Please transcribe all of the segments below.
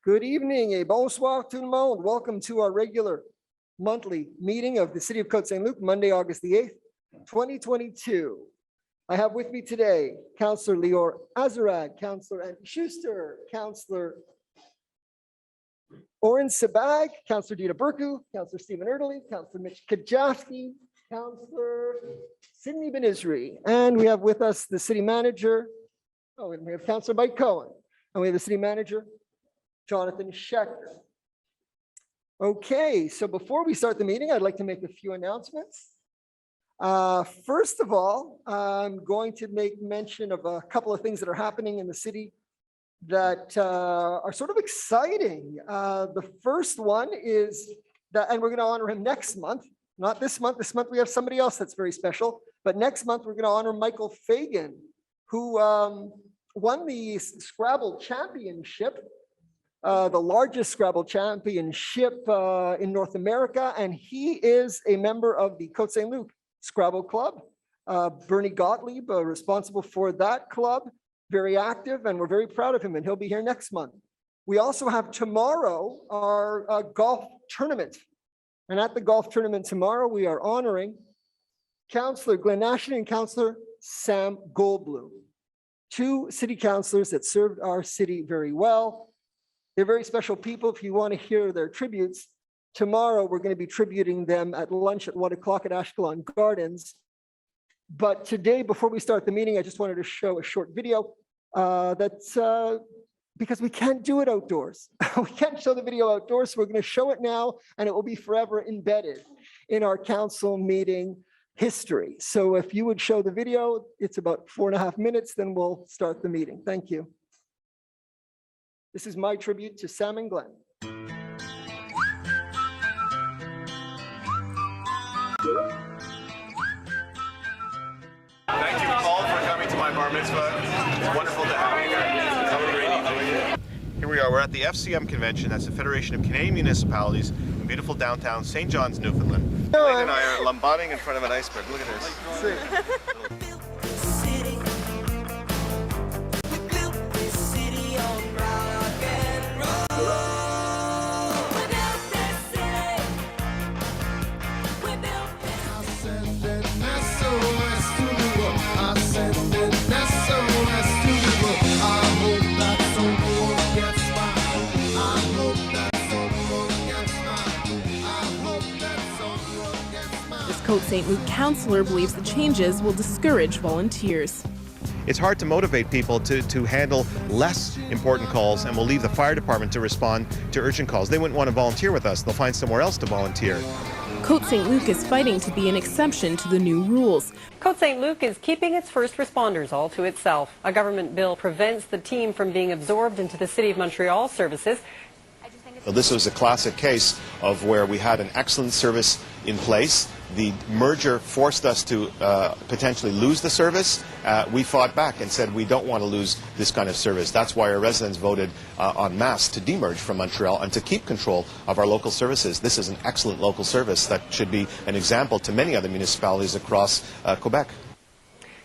Good evening, et bonsoir tout le monde. Welcome to our regular monthly meeting of the City of Côte Saint-Luc, Monday, August the 8th, 2022. I have with me today Councillor Lior Azarad, Councillor Andy Schuster, Councillor Oren Sabag, Councillor Dita Burku, Councillor Stephen Erdely, Councillor Mitch Kajafsky, Councillor Sydney Benizri, and we have with us the City Manager. Oh, and we have Councillor Mike Cohen, and we have the City Manager, Jonathan Schechter. Okay, so before we start the meeting, I'd like to make a few announcements. First of all, I'm going to make mention of a couple of things that are happening in the city that are sort of exciting. The first one is that, and we're going to honor him next month, not this month. This month we have somebody else that's very special, but next month we're going to honor Michael Fagan, who won the Scrabble Championship, the largest Scrabble championship in North America, and he is a member of the Côte Saint-Luc Scrabble Club. Bernie Gottlieb, responsible for that club, very active, and we're very proud of him, and he'll be here next month. We also have tomorrow our golf tournament, and at the golf tournament tomorrow, we are honoring Councillor Glenn Ashton and Councillor Sam Goldblum, two city councillors that served our city very well. They're very special people. If you want to hear their tributes, tomorrow we're going to be tributing them at lunch at 1 o'clock at Ashkelon Gardens. But today, before we start the meeting, I just wanted to show a short video that's because we can't do it outdoors. We can't show the video outdoors, so we're going to show it now, and it will be forever embedded in our council meeting history. So if you would show the video, it's about 4.5 minutes, then we'll start the meeting. Thank you. This is my tribute to Sam and Glenn. Thank you all for coming to my bar mitzvah. It's wonderful to have you here. Have a great evening. Here we are. We're at the FCM convention. That's the Federation of Canadian Municipalities in beautiful downtown St. John's, Newfoundland. Glenn and I are lambading in front of an iceberg. Look at this. Côte Saint-Luc councillor believes the changes will discourage volunteers. It's hard to motivate people to handle less important calls, and we'll leave the fire department to respond to urgent calls. They wouldn't want to volunteer with us. They'll find somewhere else to volunteer. Côte Saint-Luc is fighting to be an exception to the new rules. Côte Saint-Luc is keeping its first responders all to itself. A government bill prevents the team from being absorbed into the City of Montreal services. Well, this was a classic case of where we had an excellent service in place. The merger forced us to potentially lose the service. We fought back and said we don't want to lose this kind of service. That's why our residents voted en masse to demerge from Montreal and to keep control of our local services. This is an excellent local service that should be an example to many other municipalities across Quebec.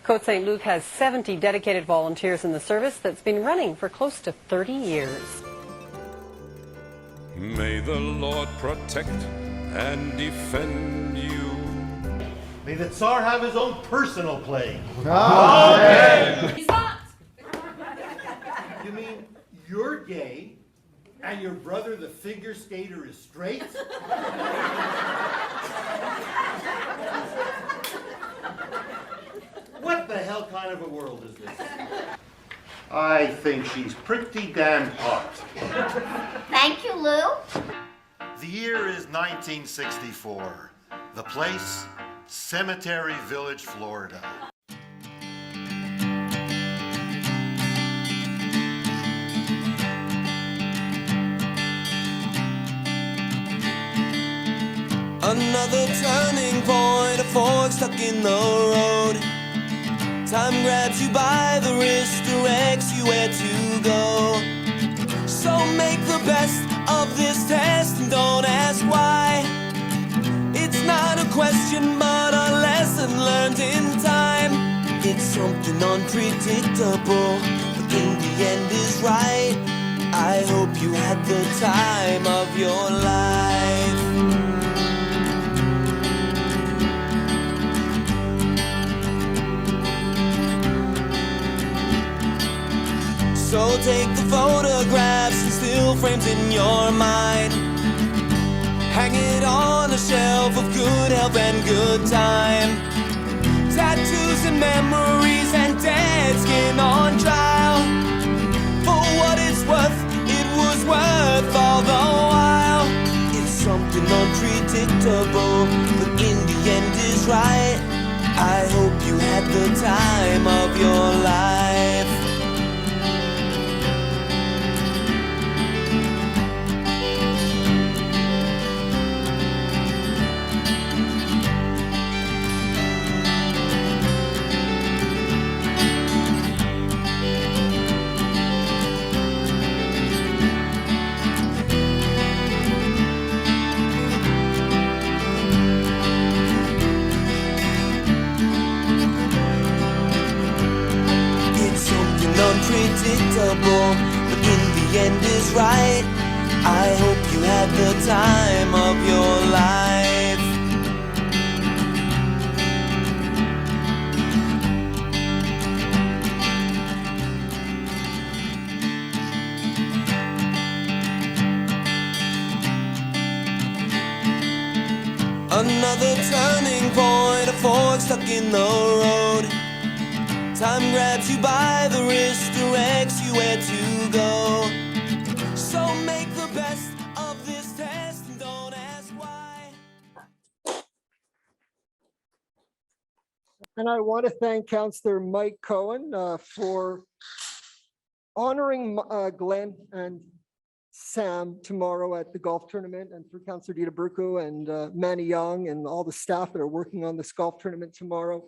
Côte Saint-Luc has 70 dedicated volunteers in the service that's been running for close to 30 years. May the Lord protect and defend you. May the Tsar have his own personal plague. Amen. He's not. You mean you're gay and your brother, the figure skater, is straight? What the hell kind of a world is this? I think she's pretty damn hot. Thank you, Lou. The year is 1964. The place, Cemetery Village, Florida. Another turning point, a fork stuck in the road. Time grabs you by the wrist, directs you where to go. So make the best of this test and don't ask why. It's not a question but a lesson learned in time. It's something unpredictable, but in the end is right. I hope hope you had the time of your life. So take the photographs and still frames in your mind. Hang it on a shelf of good health and good time. Tattoos and memories and dead skin on trial. For what it's worth, it was worth all the while. It's something unpredictable, but in the end is right. I hope you had the time of your life. Unpredictable, but in the end is right. I hope you had the time of your life. Another turning point, a fork stuck in the road. Time grabs you by the wrist, directs you where to go. So make the best of this test and don't ask why. And I want to thank Councillor Mike Cohen for honoring Glenn and Sam tomorrow at the golf tournament, and for Councillor Dita Burko and Manny Young and all the staff that are working on this golf tournament tomorrow.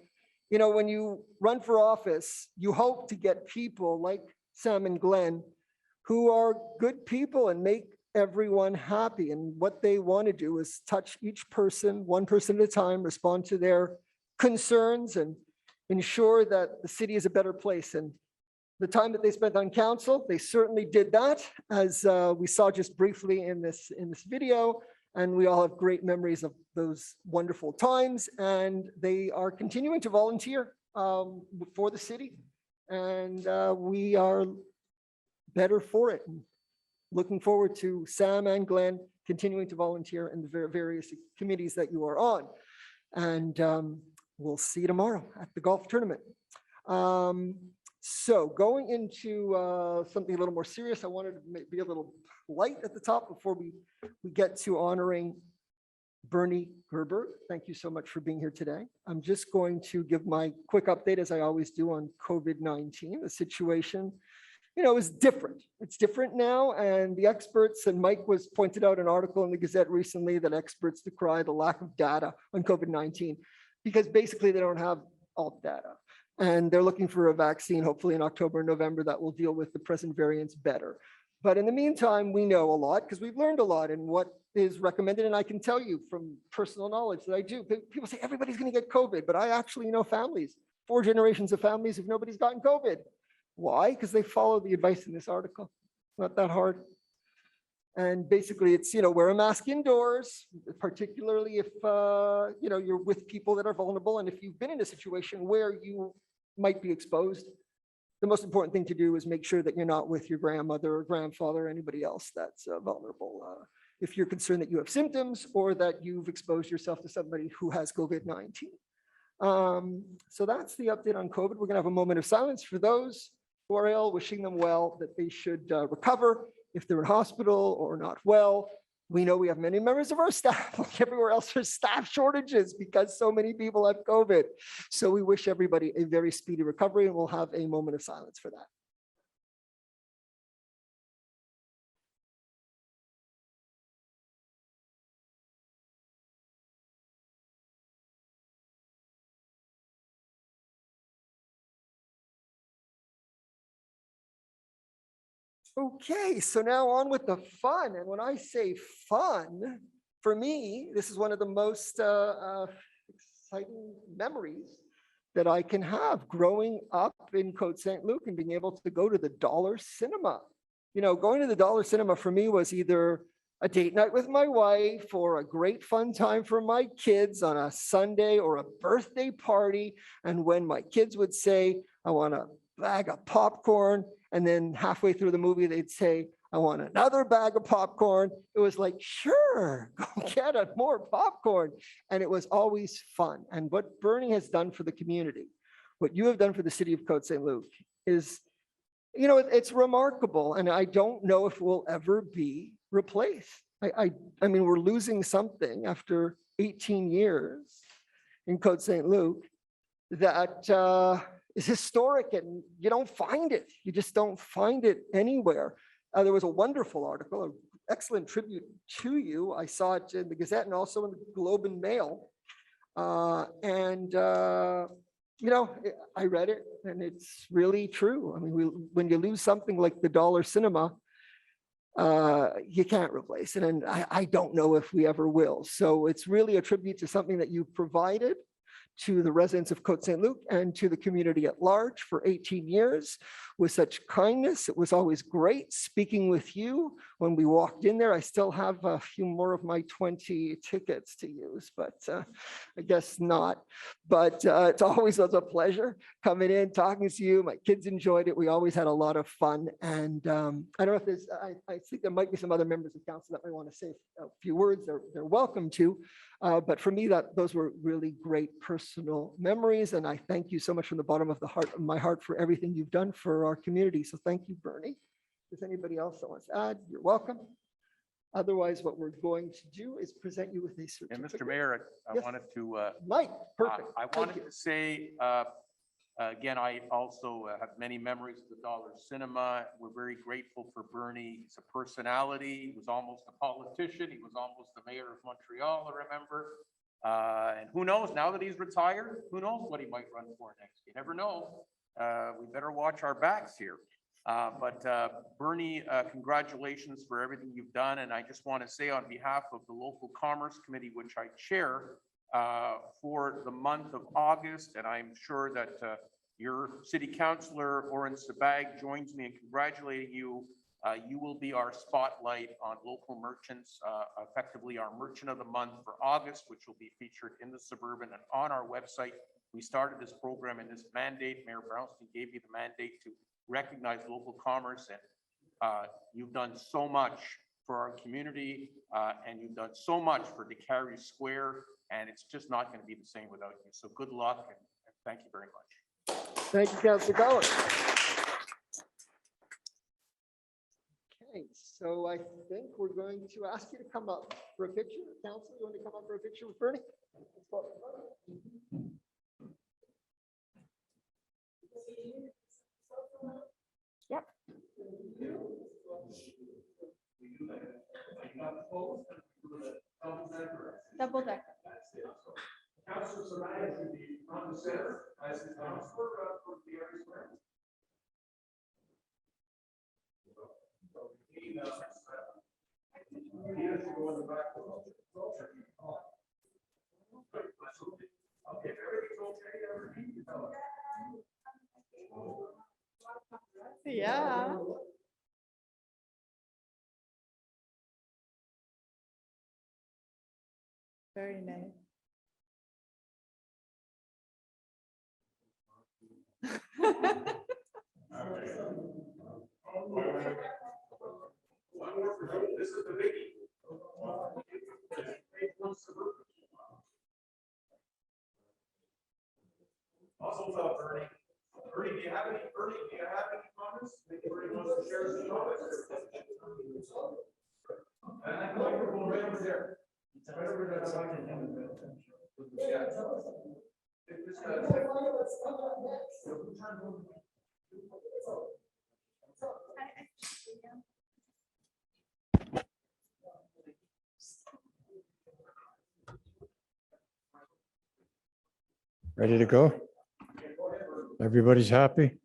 You know, when you run for office, you hope to get people like Sam and Glenn who are good people and make everyone happy. And what they want to do is touch each person, one person at a time, respond to their concerns and ensure that the city is a better place. And the time that they spent on council, they certainly did that, as we saw just briefly in this video. And we all have great memories of those wonderful times, and they are continuing to volunteer for the city, and we are better for it. Looking forward to Sam and Glenn continuing to volunteer in the various committees that you are on, and we'll see you tomorrow at the golf tournament. So going into something a little more serious, I wanted to be a little light at the top before we get to honoring Bernie Gerber. Thank you so much for being here today. I'm just going to give my quick update, as I always do, on COVID-19. The situation, you know, is different. It's different now, and the experts, and Mike was pointed out an article in the Gazette recently that experts decry the lack of data on COVID-19 because basically they don't have all the data. And they're looking for a vaccine, hopefully in October and November, that will deal with the present variants better. But in the meantime, we know a lot because we've learned a lot in what is recommended. And I can tell you from personal knowledge that I do. People say everybody's going to get COVID, but I actually know families, 4 generations of families if nobody's gotten COVID. Why? Because they follow the advice in this article. Not that hard. And basically it's, you know, wear a mask indoors, particularly if, you know, you're with people that are vulnerable. And if you've been in a situation where you might be exposed, the most important thing to do is make sure that you're not with your grandmother or grandfather or anybody else that's vulnerable. If you're concerned that you have symptoms or that you've exposed yourself to somebody who has COVID-19. So that's the update on COVID. We're gonna have a moment of silence for those who are ill, wishing them well, that they should recover. If they're in hospital or not well, we know we have many members of our staff, like everywhere else, there's staff shortages because so many people have COVID. So we wish everybody a very speedy recovery, and we'll have a moment of silence for that. Okay, so now on with the fun. And when I say fun, for me, this is one of the most exciting memories that I can have growing up in Côte Saint-Luc and being able to go to the Dollar Cinema. You know, going to the Dollar Cinema for me was either a date night with my wife or a great fun time for my kids on a Sunday or a birthday party. And when my kids would say, I want a bag of popcorn, and then halfway through the movie, they'd say, I want another bag of popcorn. It was like, sure, go get it, more popcorn. And it was always fun. And what Bernie has done for the community, what you have done for the city of Côte Saint-Luc is, you know, it's remarkable. And I don't know if we'll ever be replaced. I mean, we're losing something after 18 years in Côte Saint-Luc that is historic, and you don't find it. You just don't find it anywhere. There was a wonderful article, an excellent tribute to you. I saw it in the Gazette and also in the Globe and Mail. You know, I read it, and it's really true. I mean, when you lose something like the Dollar Cinema, you can't replace it. And I don't know if we ever will. So it's really a tribute to something that you provided to the residents of Côte Saint-Luc and to the community at large for 18 years with such kindness. It was always great speaking with you when we walked in there. I still have a few more of my 20 tickets to use, but I guess not. But it's always was a pleasure coming in, talking to you. My kids enjoyed it. We always had a lot of fun. And I don't know if there's, I think there might be some other members of council that might want to say a few words. They're welcome to. But for me, those were really great personal memories. And I thank you so much from the bottom of my heart for everything you've done for our community. So thank you, Bernie. If there's anybody else that wants to add, you're welcome. Otherwise, what we're going to do is present you with a certificate. And Mr. Mayor, I Yes. wanted to, Mike, perfect. I Thank wanted you. to say, again, I also have many memories of the Dollar Cinema. We're very grateful for Bernie. He's a personality. He was almost a politician. He was almost the mayor of Montreal, I remember. And who knows, now that he's retired, who knows what he might run for next? You never know. We better watch our backs here. But Bernie, congratulations for everything you've done. And I just want to say on behalf of the local commerce committee, which I chair, for the month of August, and I'm sure that your city councillor, Oren Sabag, joins me in congratulating you. You will be our spotlight on local merchants, effectively our merchant of the month for August, which will be featured in the Suburban and on our website. We started this program and this mandate. Mayor Brownstein gave you the mandate to recognize local commerce, and you've done so much for our community, and you've done so much for DeCarry Square, and it's just not going to be the same without you. So good luck, and thank you very much. Thank you, Councilor Gowan. Okay, so I think we're going to ask you to come up for a picture. Councilor, you want to come up for a picture with Bernie? Yep. Double decker. Councilor Saraya should be on the center as the councilor for the area square. He has to go in the back. Okay, if everything's okay, everything, you tell us. Yeah. Very nice. This is the biggie. Also, Bernie. Bernie, do you have any comments? Bernie wants to share some comments. And I know you're going right over there. Right over there. Yeah. Ready to go? Everybody's happy?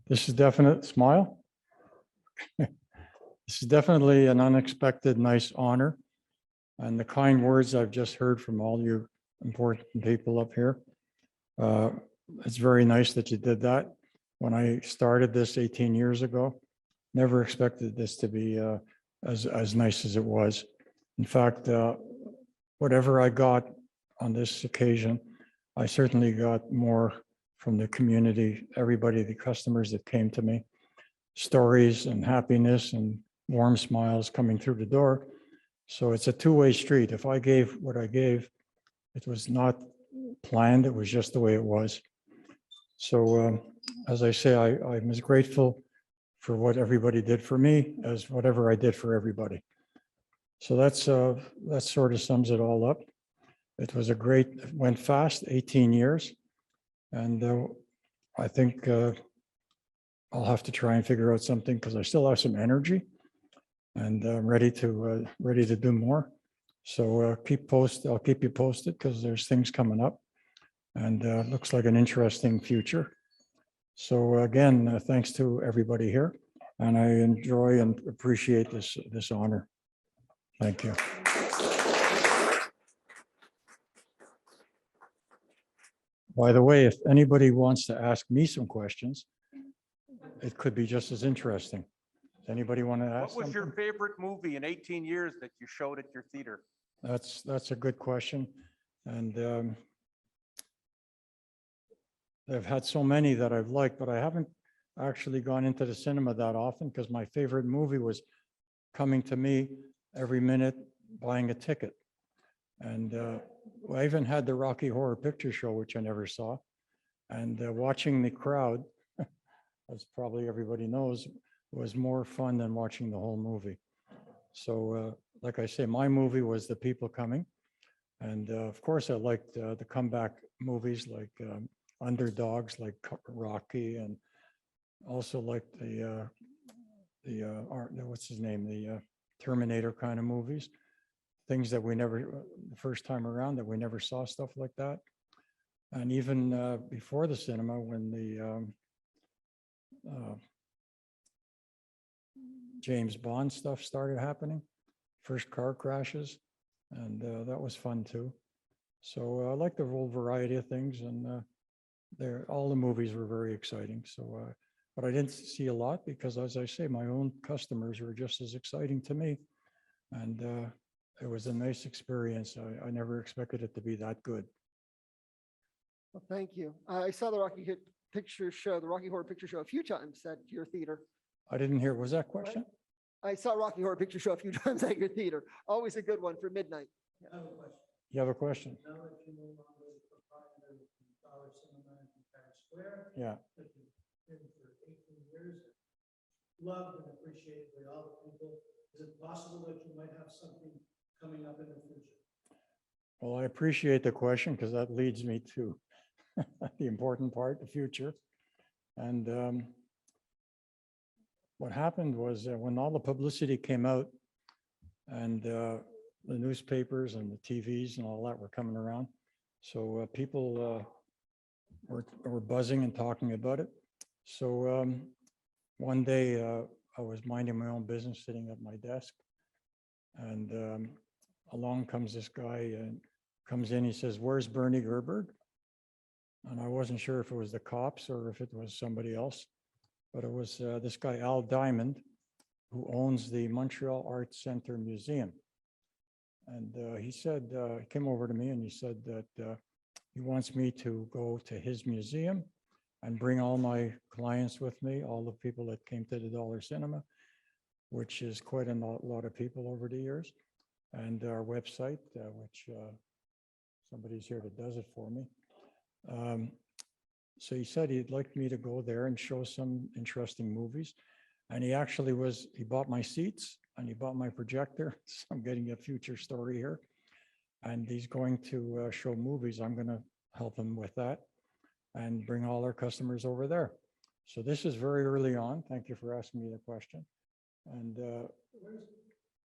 This is definite smile. This is definitely an unexpected, nice honor. And the kind words I've just heard from all you important people up here. It's very nice that you did that. When I started this 18 years ago, never expected this to be as nice as it was. In fact, whatever I got on this occasion, I certainly got more from the community, everybody, the customers that came to me, stories and happiness and warm smiles coming through the door. So it's a two-way street. If I gave what I gave, it was not planned, it was just the way it was. So as I say, I'm as grateful for what everybody did for me as whatever I did for everybody. So that sort of sums it all up. It was it went fast, 18 years. And I think I'll have to try and figure out something because I still have some energy and I'm ready to do more. So I'll keep you posted because there's things coming up and looks like an interesting future. So again, thanks to everybody here, and I enjoy and appreciate this honor. Thank you. By the way, if anybody wants to ask me some questions, it could be just as interesting. Does anybody want to ask? What was your favorite movie in 18 years that you showed at your theater? That's a good question. And I've had so many that I've liked, but I haven't actually gone into the cinema that often because my favorite movie was coming to me every minute, buying a ticket. And I even had the Rocky Horror Picture Show, which I never saw. And watching the crowd, as probably everybody knows, was more fun than watching the whole movie. So like I say, my movie was the people coming. And of course, I liked the comeback movies like underdogs like Rocky, and also liked the what's his name, the Terminator kind of movies. Things that we never, the first time around, that we never saw stuff like that. And even before the cinema, when the James Bond stuff started happening, first car crashes, and that was fun too. So I like the whole variety of things, and all the movies were very exciting. So, but I didn't see a lot because, as I say, my own customers were just as exciting to me, and it was a nice experience. I never expected it to be that good. Well, thank you. I saw the Rocky Horror Picture Show a few times at your theater. I didn't hear, was that question? I saw Rocky Horror Picture Show a few times at your theater. Always a good one for midnight. You have a question? Now that you no longer the proprietor of the Dollar Cinema in Paris Square, Yeah. that you've been for 18 years, loved and appreciated by all the people, is it possible that you might have something coming up in the future? Well, I appreciate the question because that leads me to the important part, the future. And what happened was when all the publicity came out and the newspapers and the TVs and all that were coming around, so people were buzzing and talking about it. So one day I was minding my own business, sitting at my desk, and along comes this guy and comes in. He says, "Where's Bernie Gerberg?" And I wasn't sure if it was the cops or if it was somebody else, but it was this guy, Al Diamond, who owns the Montreal Arts Center Museum. And he said, he came over to me and he said that he wants me to go to his museum and bring all my clients with me, all the people that came to the Dollar Cinema, which is quite a lot of people over the years, and our website, which somebody's here that does it for me. So he said he'd like me to go there and show some interesting movies. And he actually he bought my seats and he bought my projector. So I'm getting a future story here. And he's going to show movies. I'm going to help him with that and bring all our customers over there. So this is very early on. Thank you for asking me the question. And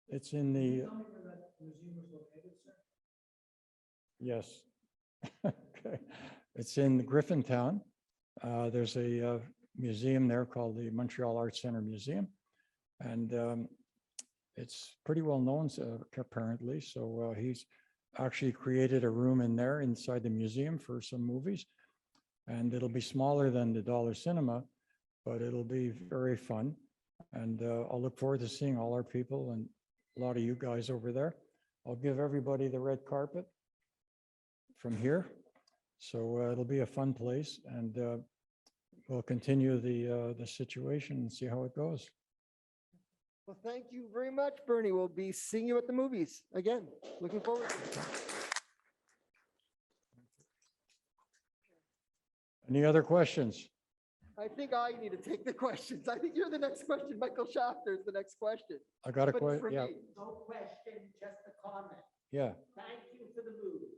it's in the... Tell me where that museum is located, sir? Yes. Okay. It's in Griffintown. There's a museum there called the Montreal Arts Center Museum. And it's pretty well known, apparently. So he's actually created a room in there inside the museum for some movies. And it'll be smaller than the Dollar Cinema, but it'll be very fun. And I'll look forward to seeing all our people and a lot of you guys over there. I'll give everybody the red carpet from here. So it'll be a fun place, and we'll continue the situation and see how it goes. Well, thank you very much, Bernie. We'll be seeing you at the movies again. Looking forward to it. Any other questions? I think I need to take the questions. I think you're the next question. Michael Shafter is the next question. I got a But it's question. from Yeah, me. No question, just a comment. yeah. Thank you for the movie.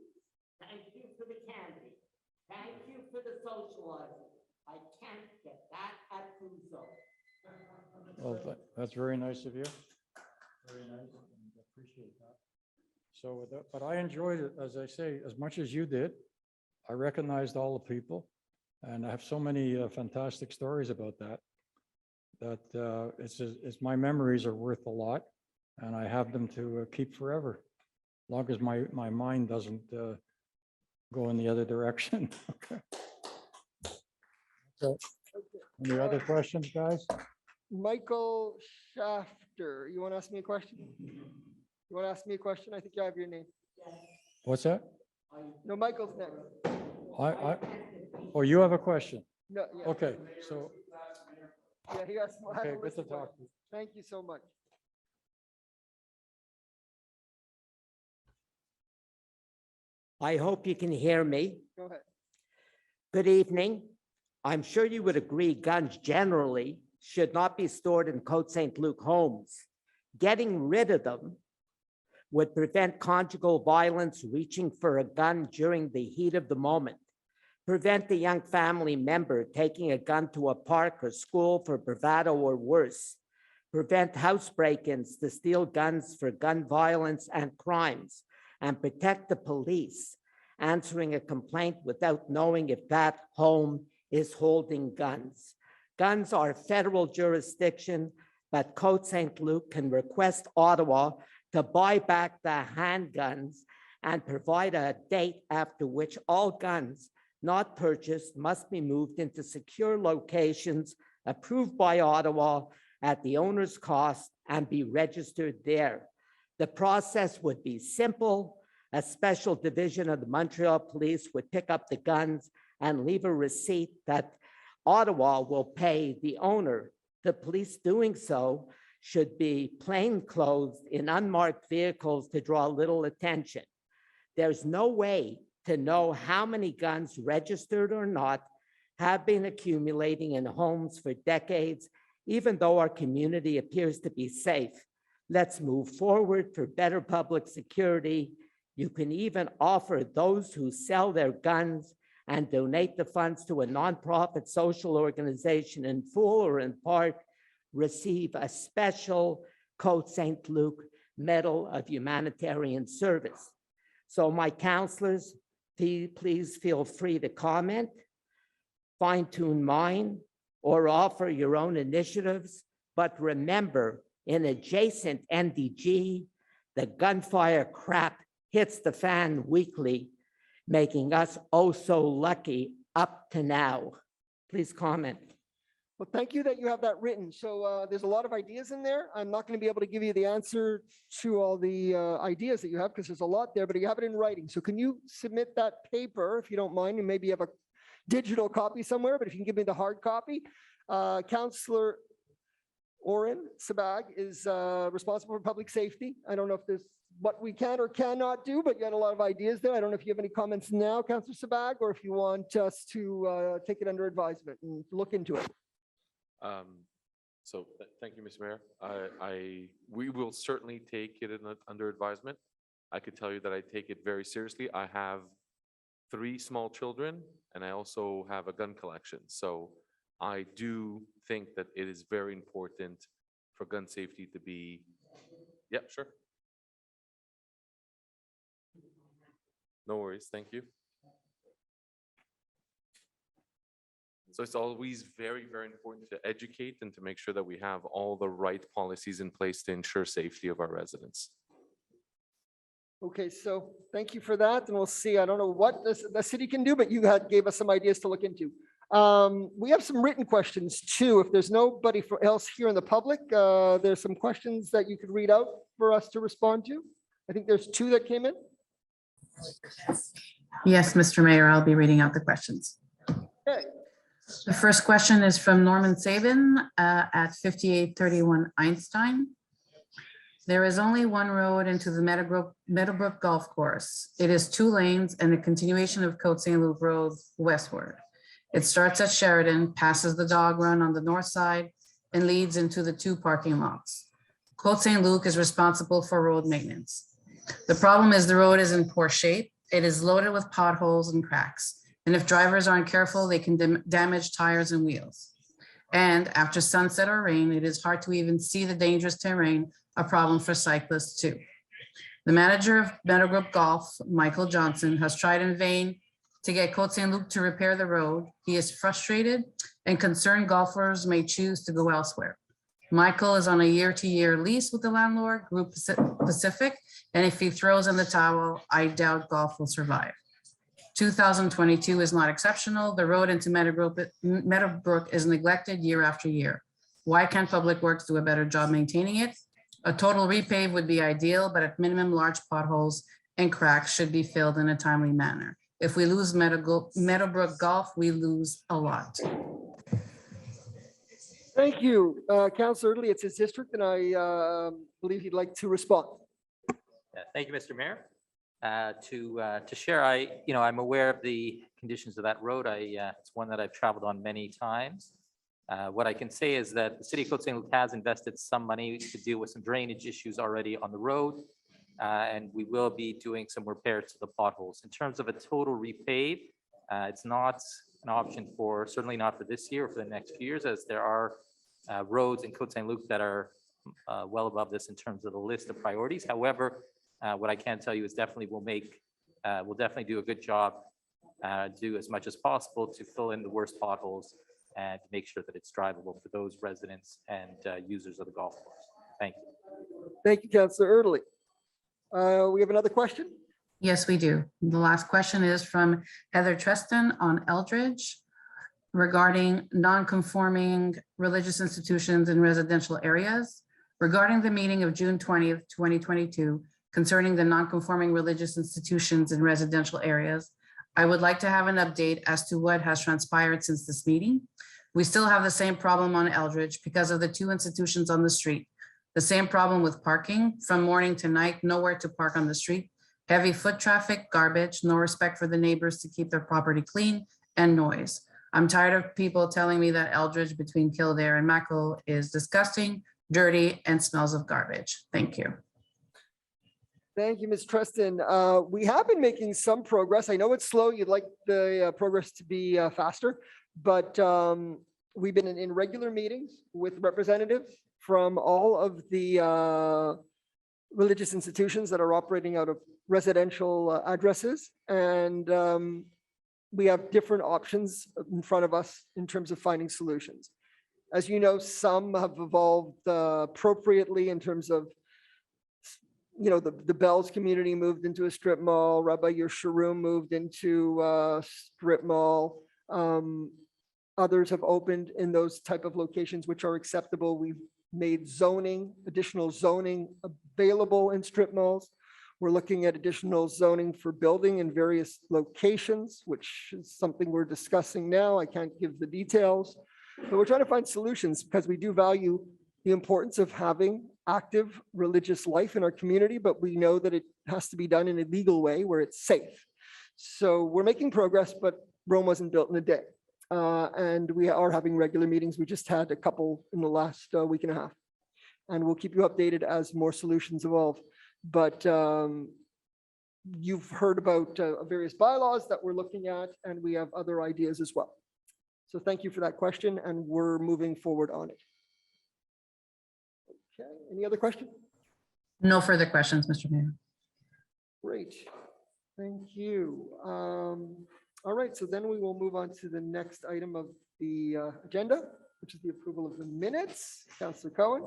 Thank you for the candy. Thank you for the socializing. I can't get that at Crusoe. Well, that's very nice of you. Very nice. And appreciate that. So, but I enjoyed it, as I say, as much as you did. I recognized all the people, and I have so many fantastic stories about that. It's my memories are worth a lot, and I have them to keep forever, long as my mind doesn't go in the other direction. Okay. So, any other questions, guys? Michael Shafter, you want to ask me a question? You want to ask me a question? I think you have your name. What's that? No, Michael's next. Oh, you have a question? No, yeah. Okay, so, Yeah, he has. okay, good to talk to you. Thank you so much. I hope you can hear me. Go ahead. Good evening. I'm sure you would agree guns generally should not be stored in Côte Saint-Luc homes. Getting rid of them would prevent conjugal violence, reaching for a gun during the heat of the moment, prevent the young family member taking a gun to a park or school for bravado or worse, prevent house break-ins to steal guns for gun violence and crimes, and protect the police answering a complaint without knowing if that home is holding guns. Guns are federal jurisdiction, but Côte Saint-Luc can request Ottawa to buy back the handguns and provide a date after which all guns not purchased must be moved into secure locations approved by Ottawa at the owner's cost and be registered there. The process would be simple. A special division of the Montreal Police would pick up the guns and leave a receipt that Ottawa will pay the owner. The police doing so should be plainclothes in unmarked vehicles to draw little attention. There's no way to know how many guns, registered or not, have been accumulating in homes for decades, even though our community appears to be safe. Let's move forward for better public security. You can even offer those who sell their guns and donate the funds to a nonprofit social organization in full or in part, receive a special Côte Saint-Luc Medal of Humanitarian Service. So my counselors, please feel free to comment, fine-tune mine, or offer your own initiatives. But remember, in adjacent NDG, the gunfire crap hits the fan weekly, making us oh so lucky up to now. Please comment. Well, thank you that you have that written. So there's a lot of ideas in there. I'm not going to be able to give you the answer to all the ideas that you have because there's a lot there, but you have it in writing. So can you submit that paper if you don't mind? And maybe you have a digital copy somewhere, but if you can give me the hard copy. Councillor Oren Sabag is responsible for public safety. I don't know if there's what we can or cannot do, but you had a lot of ideas there. I don't know if you have any comments now, Councillor Sabag, or if you want us to take it under advisement and look into it. Thank you, Mr. Mayor. We will certainly take it under advisement. I could tell you that I take it very seriously. I have 3 small children and I also have a gun collection. So I do think that it is very important for gun safety to be, yeah, sure. No worries, thank you. So it's always very, very important to educate and to make sure that we have all the right policies in place to ensure safety of our residents. Okay, so thank you for that, and we'll see. I don't know what the city can do, but you gave us some ideas to look into. We have some written questions too. If there's nobody else here in the public, there's some questions that you could read out for us to respond to. I think there's 2 that came in. Yes, Mr. Mayor, I'll be reading out the questions. Okay. The first question is from Norman Sabin at 5831 Einstein. There is only one road into the Meadowbrook Golf Course. It is 2 lanes and a continuation of Côte Saint-Luc Road westward. It starts at Sheridan, passes the dog run on the north side, and leads into the 2 parking lots. Côte Saint-Luc is responsible for road maintenance. The problem is the road is in poor shape. It is loaded with potholes and cracks. And if drivers aren't careful, they can damage tires and wheels. And after sunset or rain, it is hard to even see the dangerous terrain, a problem for cyclists too. The manager of Meadowbrook Golf, Michael Johnson, has tried in vain to get Côte Saint-Luc to repair the road. He is frustrated and concerned golfers may choose to go elsewhere. Michael is on a year-to-year lease with the landlord, Group Pacific, and if he throws in the towel, I doubt golf will survive. 2022 is not exceptional. The road into Meadowbrook is neglected year after year. Why can't Public Works do a better job maintaining it? A total repave would be ideal, but at minimum, large potholes and cracks should be filled in a timely manner. If we lose Meadowbrook Golf, we lose a lot. Thank you, Councillor Ridley. It's his district, and I believe he'd like to respond. Thank you, Mr. Mayor. To share, I'm aware of the conditions of that road. It's one that I've traveled on many times. What I can say is that the city of Côte Saint-Luc has invested some money to deal with some drainage issues already on the road, and we will be doing some repairs to the potholes. In terms of a total repave, it's not an option certainly not for this year or for the next few years, as there are roads in Côte Saint-Luc that are well above this in terms of the list of priorities. However, what I can tell you is we'll definitely do a good job, do as much as possible to fill in the worst potholes and to make sure that it's drivable for those residents and users of the golf course. Thank you. Thank you, Councillor Ridley. We have another question. Yes, we do. The last question is from Heather Treston on Eldridge regarding non-conforming religious institutions in residential areas. Regarding the meeting of June 20th, 2022, concerning the non-conforming religious institutions in residential areas, I would like to have an update as to what has transpired since this meeting. We still have the same problem on Eldridge because of the 2 institutions on the street. The same problem with parking from morning to night, nowhere to park on the street, heavy foot traffic, garbage, no respect for the neighbors to keep their property clean, and noise. I'm tired of people telling me that Eldridge between Kildare and Mackle is disgusting, dirty, and smells of garbage. Thank you. Thank you, Ms. Treston. We have been making some progress. I know it's slow. You'd like the progress to be faster, but we've been in regular meetings with representatives from all of the religious institutions that are operating out of residential addresses. And we have different options in front of us in terms of finding solutions. As you know, some have evolved appropriately in terms of, the Bells community moved into a strip mall, Rabbi Yesharum moved into a strip mall. Others have opened in those type of locations which are acceptable. We've made additional zoning available in strip malls. We're looking at additional zoning for building in various locations, which is something we're discussing now. I can't give the details, but we're trying to find solutions because we do value the importance of having active religious life in our community, but we know that it has to be done in a legal way where it's safe. So we're making progress, but Rome wasn't built in a day. And we are having regular meetings. We just had a couple in the last week and a half. And we'll keep you updated as more solutions evolve. But you've heard about various bylaws that we're looking at, and we have other ideas as well. So thank you for that question, and we're moving forward on it. Okay, any other questions? No further questions, Mr. Mayor. Great, thank you. All right, so then we will move on to the next item of the agenda, which is the approval of the minutes. Councillor Cohen.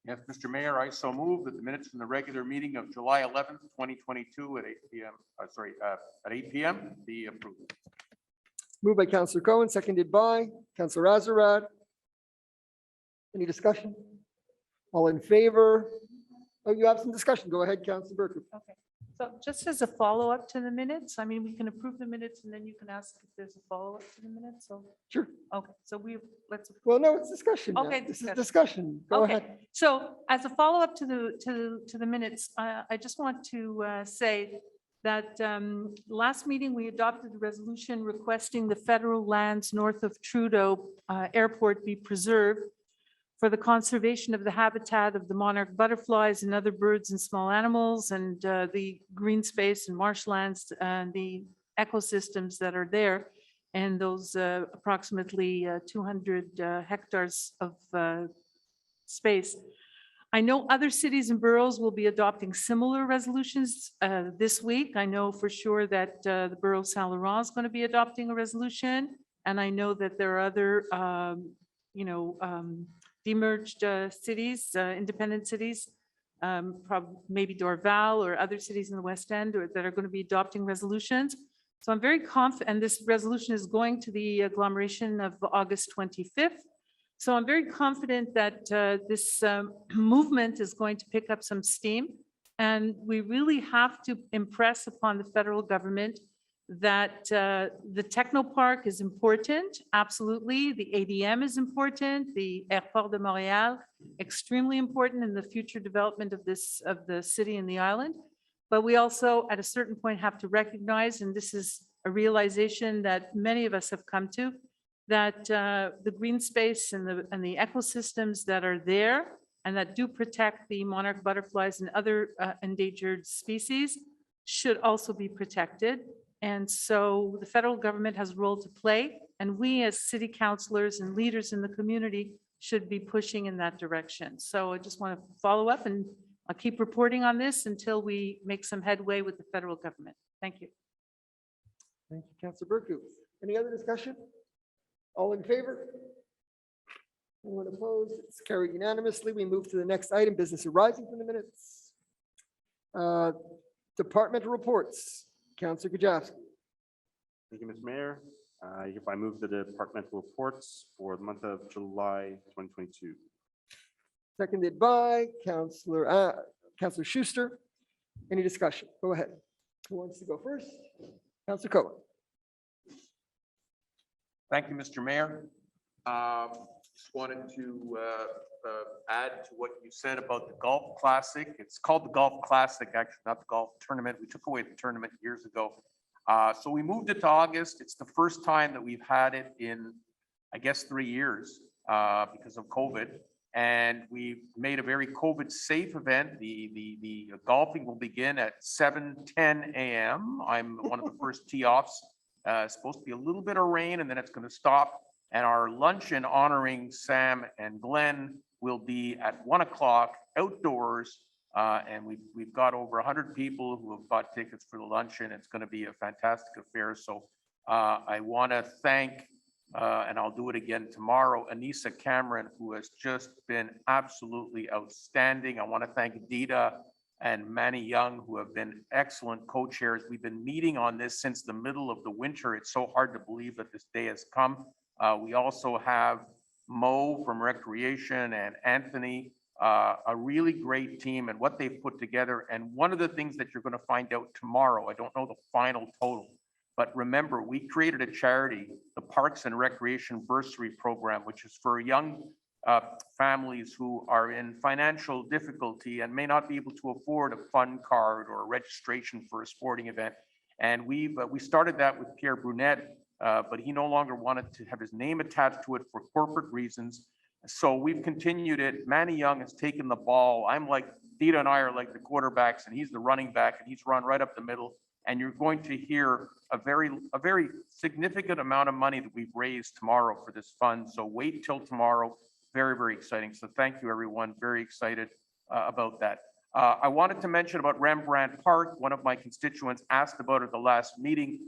Yes, Mr. Mayor, I so move that the minutes from the regular meeting of July 11th, 2022 at 8 p.m. At 8 p.m. be approved. Moved by Councillor Cohen, seconded by Councillor Azarad. Any discussion? All in favor? Oh, you have some discussion. Go ahead, Councillor Burke. Okay, so just as a follow-up to the minutes, I mean, we can approve the minutes and then you can ask if there's a follow-up to the minutes, so. Sure. Okay, so let's. Well, no, it's discussion. now. Okay, This is discussion. Go Okay, ahead. so as a follow-up to the minutes, I just want to say that last meeting, we adopted a resolution requesting the federal lands north of Trudeau Airport be preserved for the conservation of the habitat of the monarch butterflies and other birds and small animals, and the green space and marshlands and the ecosystems that are there, and those approximately 200 hectares of space. I know other cities and boroughs will be adopting similar resolutions this week. I know for sure that the Borough of Saint Laurent is going to be adopting a resolution, and I know that there are other, demerged cities, independent cities, maybe Dorval or other cities in the West End that are going to be adopting resolutions. So I'm very confident, and this resolution is going to the agglomeration of August 25th. So I'm very confident that this movement is going to pick up some steam. And we really have to impress upon the federal government that the Technopark is important, absolutely. The ADM is important, the Airport de Montréal, extremely important in the future development of the city and the island. But we also, at a certain point, have to recognize, and this is a realization that many of us have come to, that the green space and the ecosystems that are there and that do protect the monarch butterflies and other endangered species should also be protected. And so the federal government has a role to play, and we as city councillors and leaders in the community should be pushing in that direction. So I just want to follow up, and I'll keep reporting on this until we make some headway with the federal government. Thank you. Thank you, Councillor Burku. Any other discussion? All in favor? Anyone opposed? It's carried unanimously. We move to the next item, business arising from the minutes. Departmental reports. Councillor Kajowski. Thank you, Mr. Mayor. I hereby move the departmental reports for the month of July 2022. Seconded by Councillor Schuster. Any discussion? Go ahead. Who wants to go first? Councillor Cohen. Thank you, Mr. Mayor. Just wanted to add to what you said about the Golf Classic. It's called the Golf Classic, actually, not the golf tournament. We took away the tournament years ago. So we moved it to August. It's the first time that we've had it in, I guess, 3 years because of COVID. And we made a very COVID safe event. The golfing will begin at 7:10 a.m. I'm one of the first tee offs. It's supposed to be a little bit of rain, and then it's going to stop. And our luncheon honoring Sam and Glenn will be at 1 o'clock outdoors. And we've got over 100 people who have bought tickets for the luncheon. It's going to be a fantastic affair. So I want to thank, and I'll do it again tomorrow, Anissa Cameron, who has just been absolutely outstanding. I want to thank Dita and Manny Young, who have been excellent co-chairs. We've been meeting on this since the middle of the winter. It's so hard to believe that this day has come. We also have Mo from Recreation and Anthony, a really great team and what they've put together. And one of the things that you're going to find out tomorrow, I don't know the final total, but remember, we created a charity, the Parks and Recreation Bursary Program, which is for young families who are in financial difficulty and may not be able to afford a fun card or a registration for a sporting event. And we started that with Pierre Brunet, but he no longer wanted to have his name attached to it for corporate reasons. So we've continued it. Manny Young has taken the ball. I'm like, Dita and I are like the quarterbacks, and he's the running back, and he's run right up the middle. And you're going to hear a very significant amount of money that we've raised tomorrow for this fund. So wait till tomorrow. Very, very exciting. So thank you, everyone. Very excited about that. I wanted to mention about Rembrandt Park. One of my constituents asked about it at the last meeting.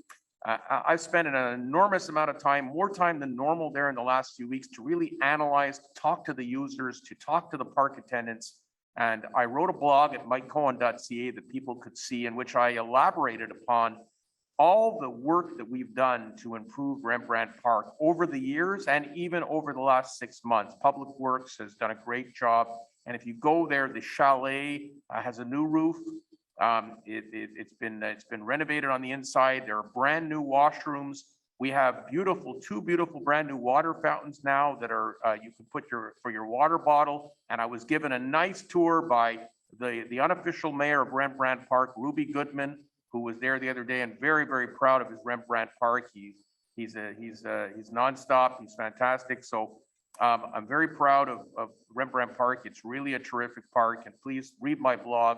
I've spent an enormous amount of time, more time than normal there in the last few weeks to really analyze, to talk to the users, to talk to the park attendants. And I wrote a blog at mikecohen.ca that people could see, in which I elaborated upon all the work that we've done to improve Rembrandt Park over the years and even over the last 6 months. Public Works has done a great job. And if you go there, the chalet has a new roof. It's been renovated on the inside. There are brand new washrooms. We have two beautiful brand new water fountains now that are you can put for your water bottle. And I was given a nice tour by the unofficial mayor of Rembrandt Park, Ruby Goodman, who was there the other day, and very, very proud of his Rembrandt Park. He's nonstop. He's fantastic. So I'm very proud of Rembrandt Park. It's really a terrific park, and please read my blog.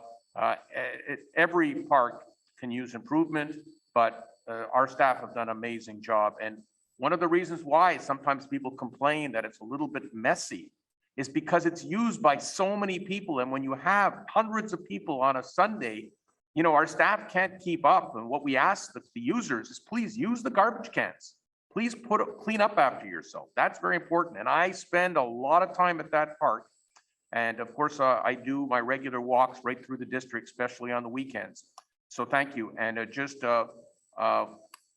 Every park can use improvement, but our staff have done an amazing job. And one of the reasons why sometimes people complain that it's a little bit messy is because it's used by so many people. And when you have hundreds of people on a Sunday, you know, our staff can't keep up. And what we ask the users is, please use the garbage cans. Please clean up after yourself. That's very important. And I spend a lot of time at that park. And of course, I do my regular walks right through the district, especially on the weekends. So thank you. And just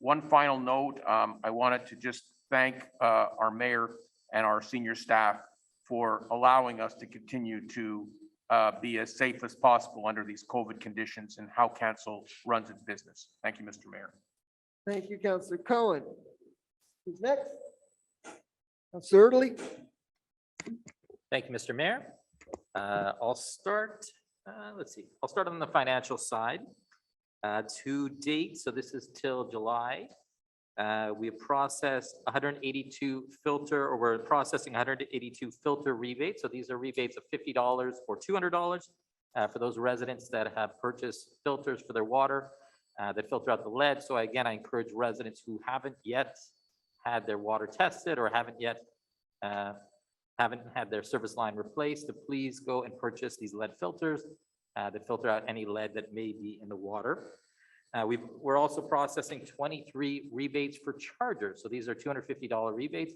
one final note, I wanted to just thank our mayor and our senior staff for allowing us to continue to be as safe as possible under these COVID conditions and how council runs its business. Thank you, Mr. Mayor. Thank you, Councillor Cohen. Who's next? Councillor Erdely. Thank you, Mr. Mayor. I'll start, let's see, I'll start on the financial side. To date, so this is till July, we have processed 182 filter, or we're processing 182 filter rebates. So these are rebates of $50 or $200 for those residents that have purchased filters for their water that filter out the lead. So again, I encourage residents who haven't yet had their water tested or haven't had their service line replaced to please go and purchase these lead filters that filter out any lead that may be in the water. We're also processing 23 rebates for chargers. So these are $250 rebates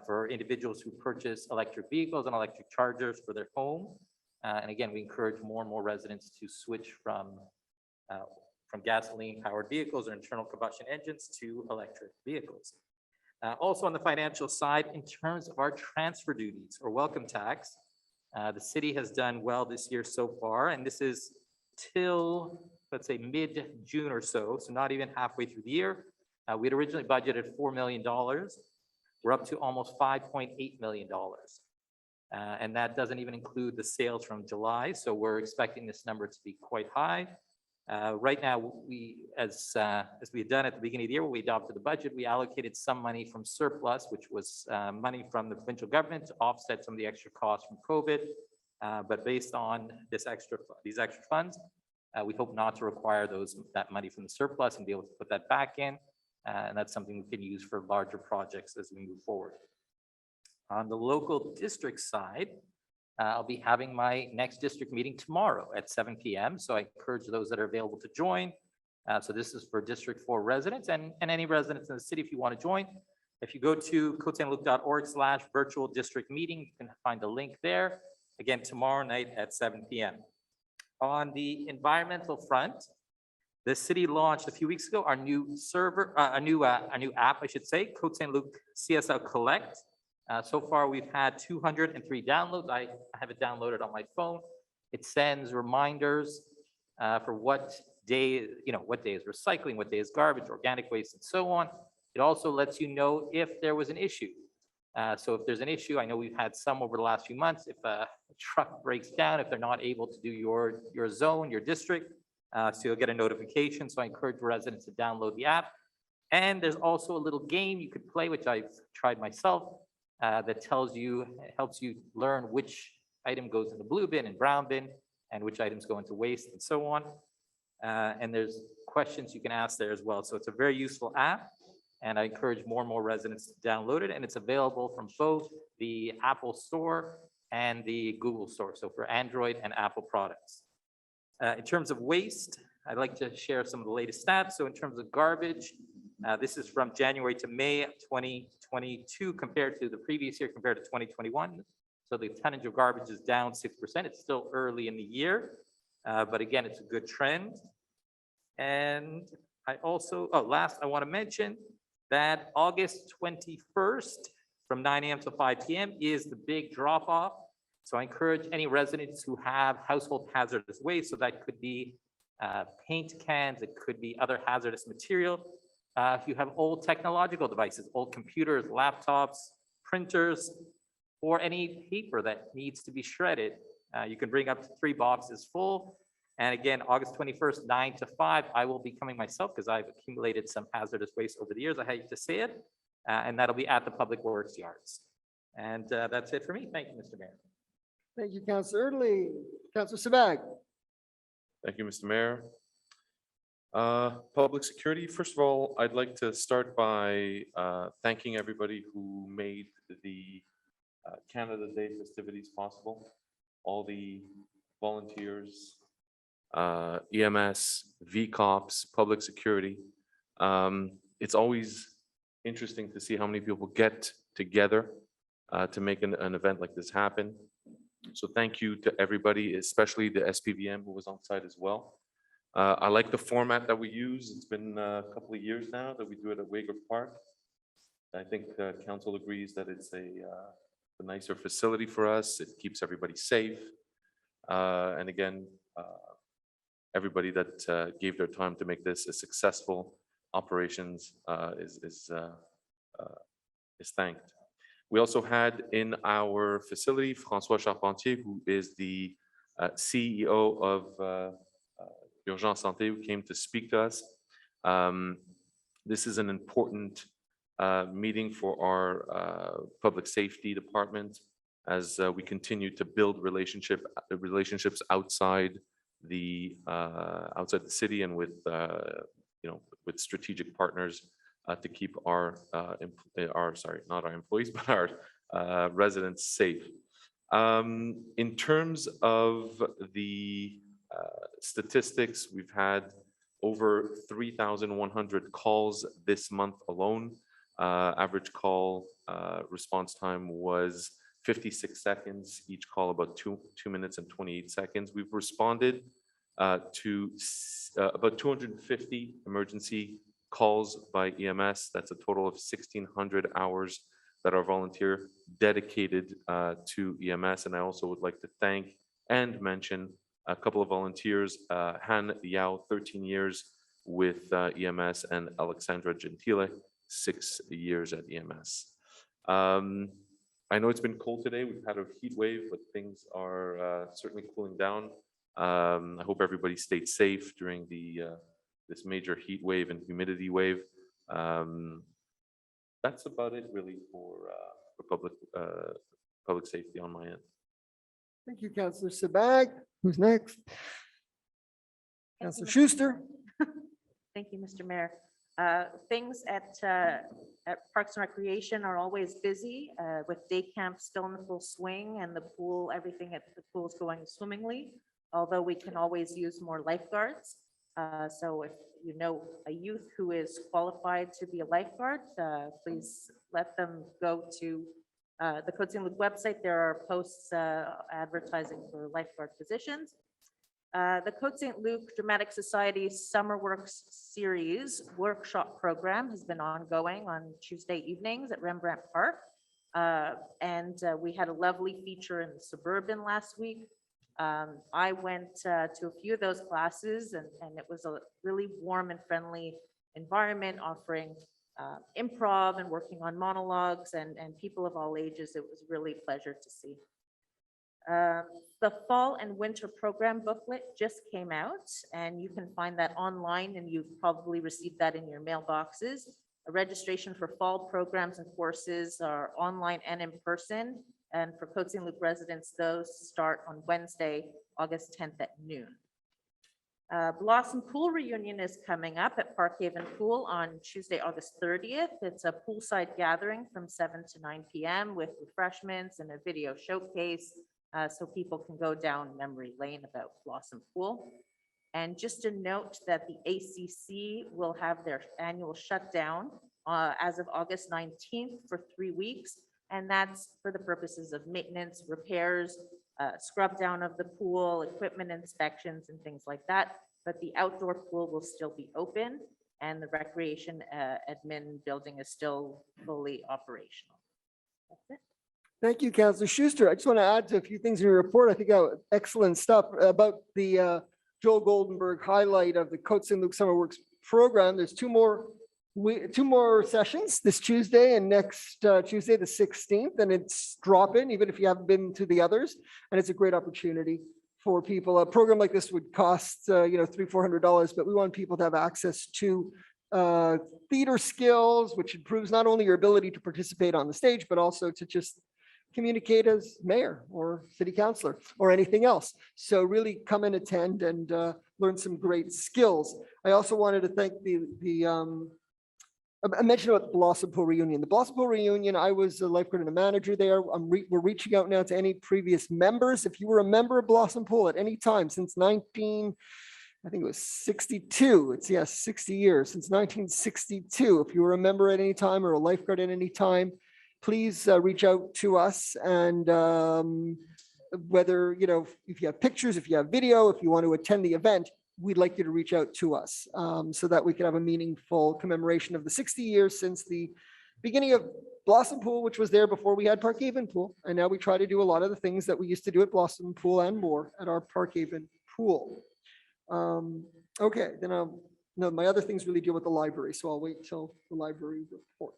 for individuals who purchase electric vehicles and electric chargers for their home. And again, we encourage more and more residents to switch from gasoline-powered vehicles or internal combustion engines to electric vehicles. Also on the financial side, in terms of our transfer duties or welcome tax, the city has done well this year so far, and this is till, let's say, mid-June or so, so not even halfway through the year. We had originally budgeted $4 million. We're up to almost $5.8 million. And that doesn't even include the sales from July, so we're expecting this number to be quite high. Right now, as we had done at the beginning of the year, when we adopted the budget, we allocated some money from surplus, which was money from the provincial government to offset some of the extra costs from COVID. But based on these extra funds, we hope not to require that money from the surplus and be able to put that back in. And that's something we can use for larger projects as we move forward. On the local district side, I'll be having my next district meeting tomorrow at 7 p.m. So I encourage those that are available to join. So this is for District 4 residents and any residents in the city if you want to join. If you go to cotesaintluc.org/virtual district meeting, you can find the link there. Again, tomorrow night at 7 p.m. On the environmental front, the city launched a few weeks ago our new app, I should say, Côte Saint-Luc CSL Collect. So far, we've had 203 downloads. I have it downloaded on my phone. It sends reminders for what day is recycling, what day is garbage, organic waste, and so on. It also lets you know if there was an issue. So if there's an issue, I know we've had some over the last few months. If a truck breaks down, if they're not able to do your zone, your district, so you'll get a notification. So I encourage residents to download the app. And there's also a little game you could play, which I've tried myself, that helps you learn which item goes in the blue bin and brown bin and which items go into waste and so on. And there's questions you can ask there as well. So it's a very useful app, and I encourage more and more residents to download it. And it's available from both the Apple Store and the Google Store, so for Android and Apple products. In terms of waste, I'd like to share some of the latest stats. So in terms of garbage, this is from January to May 2022 compared to the previous year, compared to 2021. So the tonnage of garbage is down 6%. It's still early in the year, but again, it's a good trend. And I also, last, I want to mention that August 21st from 9 a.m. to 5 p.m. is the big drop off. So I encourage any residents who have household hazardous waste, so that could be paint cans, it could be other hazardous material. If you have old technological devices, old computers, laptops, printers, or any paper that needs to be shredded, you can bring up to 3 boxes full. And again, August 21st, 9 to 5, I will be coming myself because I've accumulated some hazardous waste over the years. I hate to say it. And that'll be at the Public Works yards. And that's it for me. Thank you, Mr. Mayor. Thank you, Councillor Erdley. Councillor Sabag. Thank you, Mr. Mayor. Public security, first of all, I'd like to start by thanking everybody who made the Canada Day festivities possible. All the volunteers, EMS, VCOPs, public security. It's always interesting to see how many people get together to make an event like this happen. So thank you to everybody, especially the SPVM who was on site as well. I like the format that we use. It's been a couple of years now that we do it at Wager Park. I think council agrees that it's a nicer facility for us. It keeps everybody safe. And again, everybody that gave their time to make this a successful operations is thanked. We also had in our facility François Charpentier, who is the CEO of Urgence Santé, who came to speak to us. This is an important meeting for our public safety department as we continue to build relationships outside the city and with with strategic partners to keep our not our employees, but our residents safe. In terms of the statistics, we've had over 3,100 calls this month alone. Average call response time was 56 seconds, each call about 2 minutes and 28 seconds. We've responded to about 250 emergency calls by EMS. That's a total of 1,600 hours that our volunteer dedicated to EMS. And I also would like to thank and mention a couple of volunteers, Han Yao, 13 years with EMS, and Alexandra Gentile, 6 years at EMS. I know it's been cold today. We've had a heat wave, but things are certainly cooling down. I hope everybody stayed safe during this major heat wave and humidity wave. That's about it really for public safety on my end. Thank you, Councillor Sabag. Who's next? Councillor Schuster. Thank you, Mr. Mayor. Things at Parks and Recreation are always busy with day camp still in the full swing and the pool, everything at the pool is going swimmingly, although we can always use more lifeguards. So if you know a youth who is qualified to be a lifeguard, please let them go to the Côte Saint-Luc website. There are posts advertising for lifeguard positions. The Côte Saint-Luc Dramatic Society Summer Works Series workshop program has been ongoing on Tuesday evenings at Rembrandt Park. And we had a lovely feature in the Suburban last week. I went to a few of those classes and it was a really warm and friendly environment offering improv and working on monologues and people of all ages. It was really a pleasure to see. The fall and winter program booklet just came out and you can find that online and you've probably received that in your mailboxes. A registration for fall programs and courses are online and in person. And for Côte Saint-Luc residents, those start on Wednesday, August 10th at noon. Blossom Pool Reunion is coming up at Park Haven Pool on Tuesday, August 30th. It's a poolside gathering from 7 to 9 p.m. with refreshments and a video showcase so people can go down memory lane about Blossom Pool. And just a note that the ACC will have their annual shutdown as of August 19th for 3 weeks. And that's for the purposes of maintenance, repairs, scrub down of the pool, equipment inspections and things like that. But the outdoor pool will still be open and the recreation admin building is still fully operational. That's it. Thank you, Councillor Schuster. I just want to add to a few things in your report. I think excellent stuff about the Joel Goldenberg highlight of the Côte Saint-Luc Summer Works program. There's two more sessions this Tuesday and next Tuesday, the 16th, and it's drop-in, even if you haven't been to the others. And it's a great opportunity for people. A program like this would cost, $300-400, but we want people to have access to theater skills, which improves not only your ability to participate on the stage, but also to just communicate as mayor or city councillor or anything else. So really come and attend and learn some great skills. I also wanted to thank I mentioned about the Blossom Pool reunion. The Blossom Pool reunion, I was a lifeguard and a manager there. We're reaching out now to any previous members. If you were a member of Blossom Pool at any time since I think it was 62. It's 60 years since 1962. If you were a member at any time or a lifeguard at any time, please reach out to us. And whether, if you have pictures, if you have video, if you want to attend the event, we'd like you to reach out to us so that we can have a meaningful commemoration of the 60 years since the beginning of Blossom Pool, which was there before we had Parkhaven Pool. And now we try to do a lot of the things that we used to do at Blossom Pool and more at our Parkhaven Pool. Okay, then no, my other things really deal with the library, so I'll wait till the library report.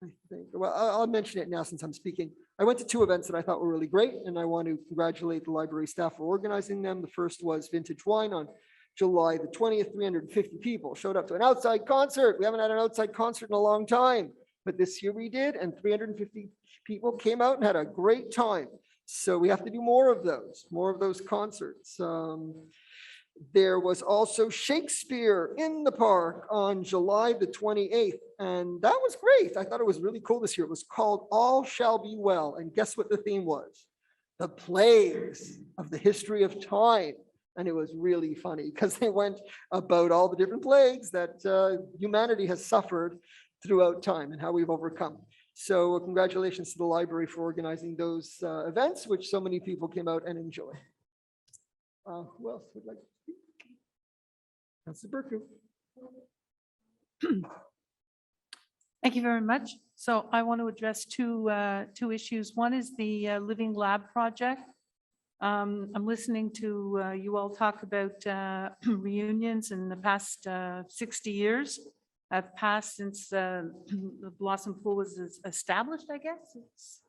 I think, well, I'll mention it now since I'm speaking. I went to 2 events that I thought were really great, and I want to congratulate the library staff for organizing them. The first was Vintage Wine on July the 20th. 350 people showed up to an outside concert. We haven't had an outside concert in a long time, but this year we did, and 350 people came out and had a great time. So we have to do more of those concerts. There was also Shakespeare in the park on July the 28th, and that was great. I thought it was really cool this year. It was called All Shall Be Well, and guess what the theme was? The plagues of the history of time. And it was really funny because they went about all the different plagues that humanity has suffered throughout time and how we've overcome. So congratulations to the library for organizing those events, which so many people came out and enjoy. Who else would like to speak? Councilor Burku. Thank you very much. So I want to address two issues. One is the Living Lab project. I'm listening to you all talk about reunions in the past 60 years have passed since the Blossom Pool was established, I guess.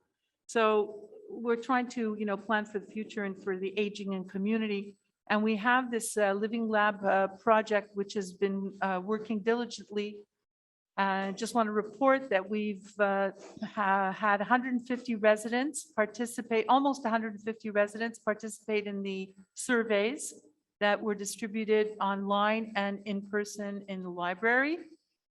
So we're trying to, plan for the future and for the aging and community. And we have this Living Lab project, which has been working diligently. I just want to report that we've had 150 residents participate, almost 150 residents participate in the surveys that were distributed online and in person in the library.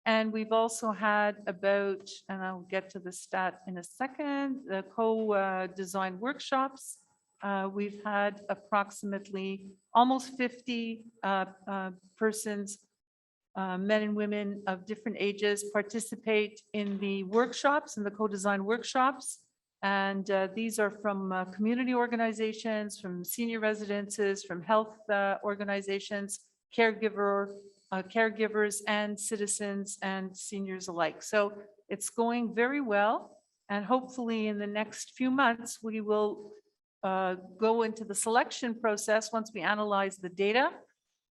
And we've also had about, and I'll get to the stat in a second, the co-design workshops. We've had approximately almost 50 persons, men and women of different ages, participate in the workshops, in the co-design workshops. And these are from community organizations, from senior residences, from health organizations, caregivers and citizens and seniors alike. So it's going very well. And hopefully in the next few months, we will go into the selection process once we analyze the data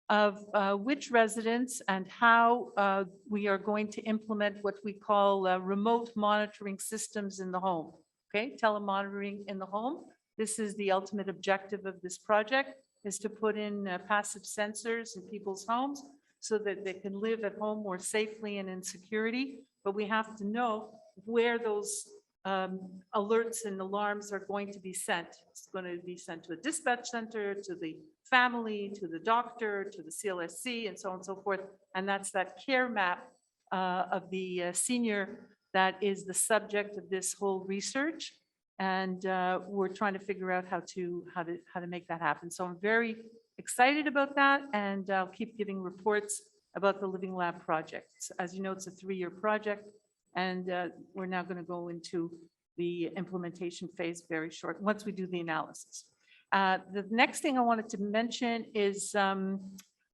of which residents and how we are going to implement what we call remote monitoring systems in the home. Okay, telemonitoring in the home. This is the ultimate objective of this project, is to put in passive sensors in people's homes so that they can live at home more safely and in security. But we have to know where those alerts and alarms are going to be sent. It's going to be sent to a dispatch center, to the family, to the doctor, to the CLSC, and so on and so forth. And that's that care map of the senior that is the subject of this whole research. And we're trying to figure out how to make that happen. So I'm very excited about that, and I'll keep giving reports about the Living Lab project. As you know, it's a 3-year project, and we're now going to go into the implementation phase very short, once we do the analysis. The next thing I wanted to mention is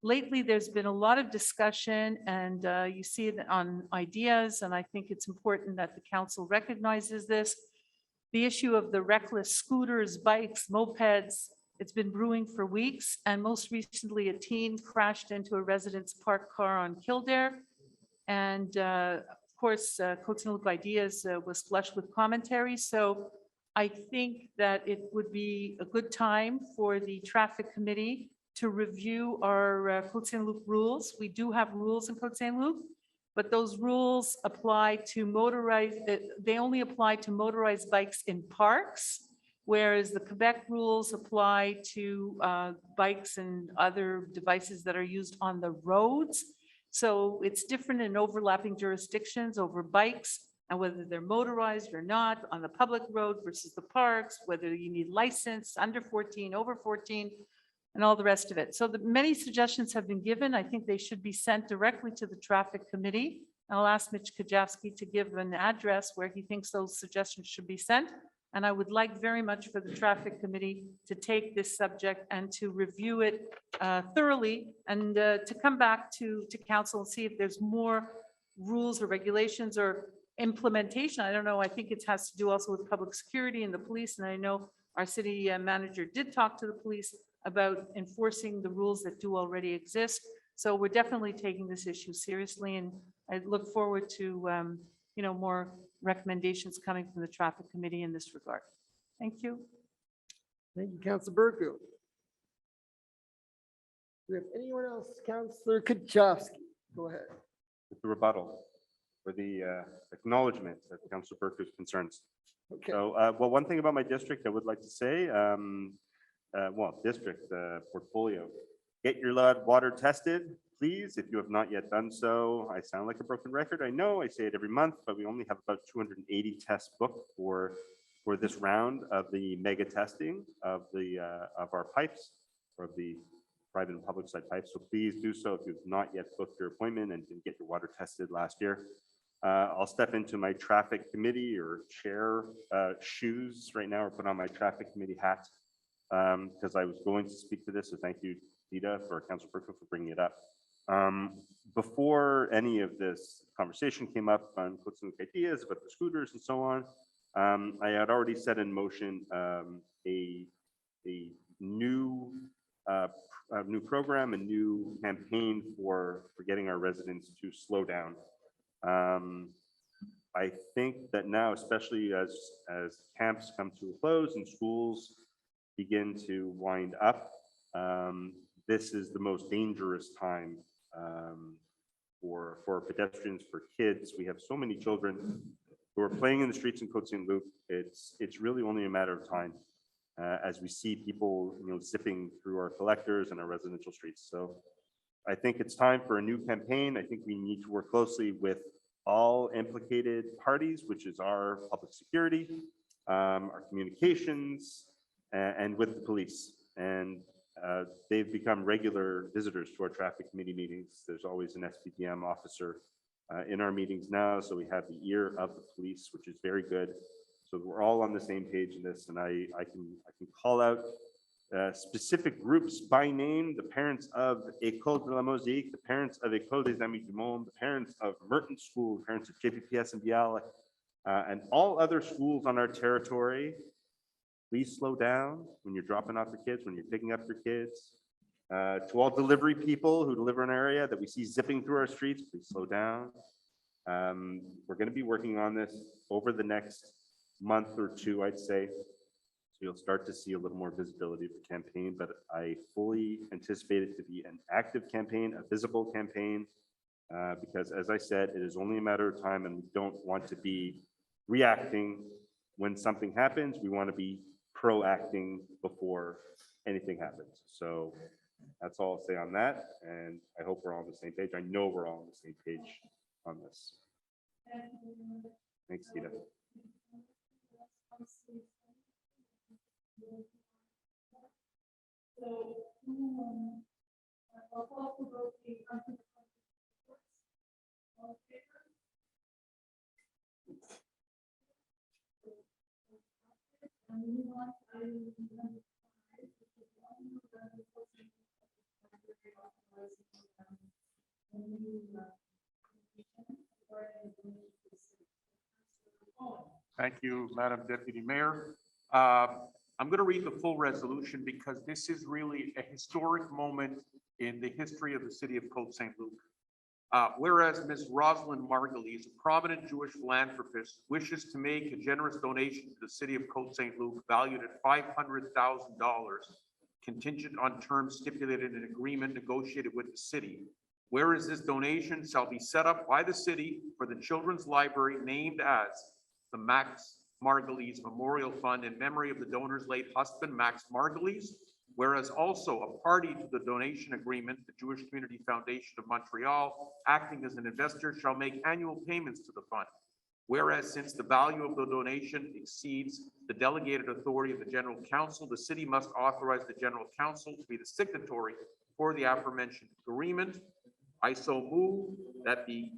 lately there's been a lot of discussion, and you see it on ideas, and I think it's important that the council recognizes this. The issue of the reckless scooters, bikes, mopeds, it's been brewing for weeks, and most recently a teen crashed into a resident's parked car on Kildare. And of course, Côte Saint-Luc Ideas was flushed with commentary. So I think that it would be a good time for the traffic committee to review our Côte Saint-Luc rules. We do have rules in Côte Saint-Luc, but those rules apply to motorized, they only apply to motorized bikes in parks, whereas the Quebec rules apply to bikes and other devices that are used on the roads. So it's different in overlapping jurisdictions over bikes and whether they're motorized or not on the public road versus the parks, whether you need license under 14, over 14, and all the rest of it. So many suggestions have been given. I think they should be sent directly to the traffic committee. I'll ask Mitch Kajewski to give an address where he thinks those suggestions should be sent. And I would like very much for the traffic committee to take this subject and to review it thoroughly, and to come back to council and see if there's more rules or regulations or implementation. I don't know. I think it has to do also with public security and the police. And I know our city manager did talk to the police about enforcing the rules that do already exist. So we're definitely taking this issue seriously, and I look forward to more recommendations coming from the traffic committee in this regard. Thank you. Thank you, Councilor Burku. Do we have anyone else? Councilor Kajewski, go ahead. With the rebuttal for the acknowledgement of Councilor Burku's concerns. Okay. So, well, one thing about my district I would like to say, district portfolio, get your water tested, please, if you have not yet done so. I sound like a broken record. I know I say it every month, but we only have about 280 tests booked for this round of the mega testing of our pipes, or the private and public side pipes. So please do so if you've not yet booked your appointment and didn't get your water tested last year. I'll step into my traffic committee or chair shoes right now, or put on my traffic committee hat, because I was going to speak to this. So thank you, Dita, for Councilor Burku for bringing it up. Before any of this conversation came up on Côte Saint-Luc Ideas about the scooters and so on, I had already set in motion a new program, a new campaign for getting our residents to slow down. I think that now, especially as camps come to a close and schools begin to wind up, this is the most dangerous time for pedestrians, for kids. We have so many children who are playing in the streets in Côte Saint-Luc. It's really only a matter of time as we see people, zipping through our collectors and our residential streets. So I think it's time for a new campaign. I think we need to work closely with all implicated parties, which is our public security, our communications, and with the police. And they've become regular visitors to our traffic committee meetings. There's always an SPPM officer in our meetings now. So we have the ear of the police, which is very good. So we're all on the same page in this. And I can call out specific groups by name: the parents of École de la Mosaique, the parents of École des Amis du Monde, the parents of Merton School, the parents of JPPS and Bialik, and all other schools on our territory. Please slow down when you're dropping off your kids, when you're picking up your kids. To all delivery people who deliver in an area that we see zipping through our streets, please slow down. We're going to be working on this over the next month or two, I'd say. So you'll start to see a little more visibility of the campaign, but I fully anticipate it to be an active campaign, a visible campaign, because as I said, it is only a matter of time, and we don't want to be reacting when something happens. We want to be proacting before anything happens. So that's all I'll say on that. And I hope we're all on the same page. I know we're all on the same page on this. Thanks, Gita. Thank you, Madam Deputy Mayor. I'm going to read the full resolution because this is really a historic moment in the history of the city of Côte Saint-Luc. Whereas Ms. Rosalind Margulies, a prominent Jewish philanthropist, wishes to make a generous donation to the city of Côte Saint-Luc valued at $500,000, contingent on terms stipulated in an agreement negotiated with the city. Whereas this donation shall be set up by the city for the children's library named as the Max Margulies Memorial Fund in memory of the donor's late husband, Max Margulies. Whereas also a party to the donation agreement, the Jewish Community Foundation of Montreal, acting as an investor, shall make annual payments to the fund. Whereas since the value of the donation exceeds the delegated authority of the General Council, the city must authorize the General Council to be the signatory for the aforementioned agreement. I so move that the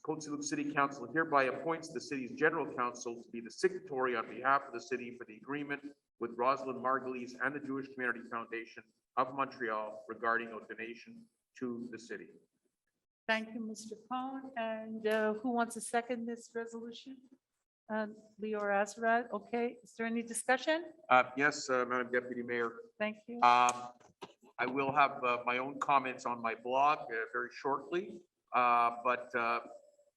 Côte Saint-Luc City Council hereby appoints the city's General Council to be the signatory on behalf of the city for the agreement with Rosalind Margulies and the Jewish Community Foundation of Montreal regarding a donation to the city. Thank you, Mr. Pone. And who wants to second this resolution? Leor Azarad. Okay. Is there any discussion? Yes, Madam Deputy Mayor. Thank you. I will have my own comments on my blog very shortly, but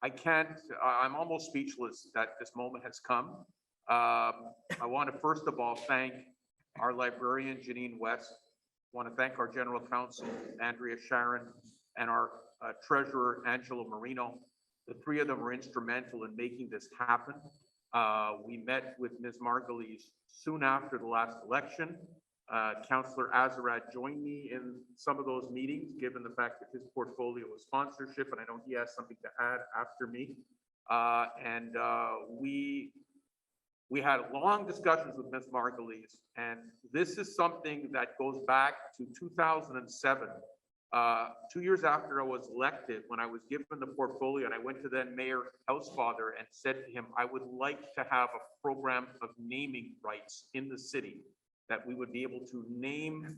I can't, I'm almost speechless that this moment has come. I want to first of all thank our librarian, Janine West. I want to thank our general counsel, Andrea Sharon, and our treasurer, Angelo Marino. The three of them were instrumental in making this happen. We met with Ms. Margulies soon after the last election. Councillor Azarad joined me in some of those meetings, given the fact that his portfolio was sponsorship, and I know he has something to add after me. We had long discussions with Ms. Margulies, and this is something that goes back to 2007. 2 years after I was elected, when I was given the portfolio, and I went to then Mayor Housefather and said to him, I would like to have a program of naming rights in the city, that we would be able to name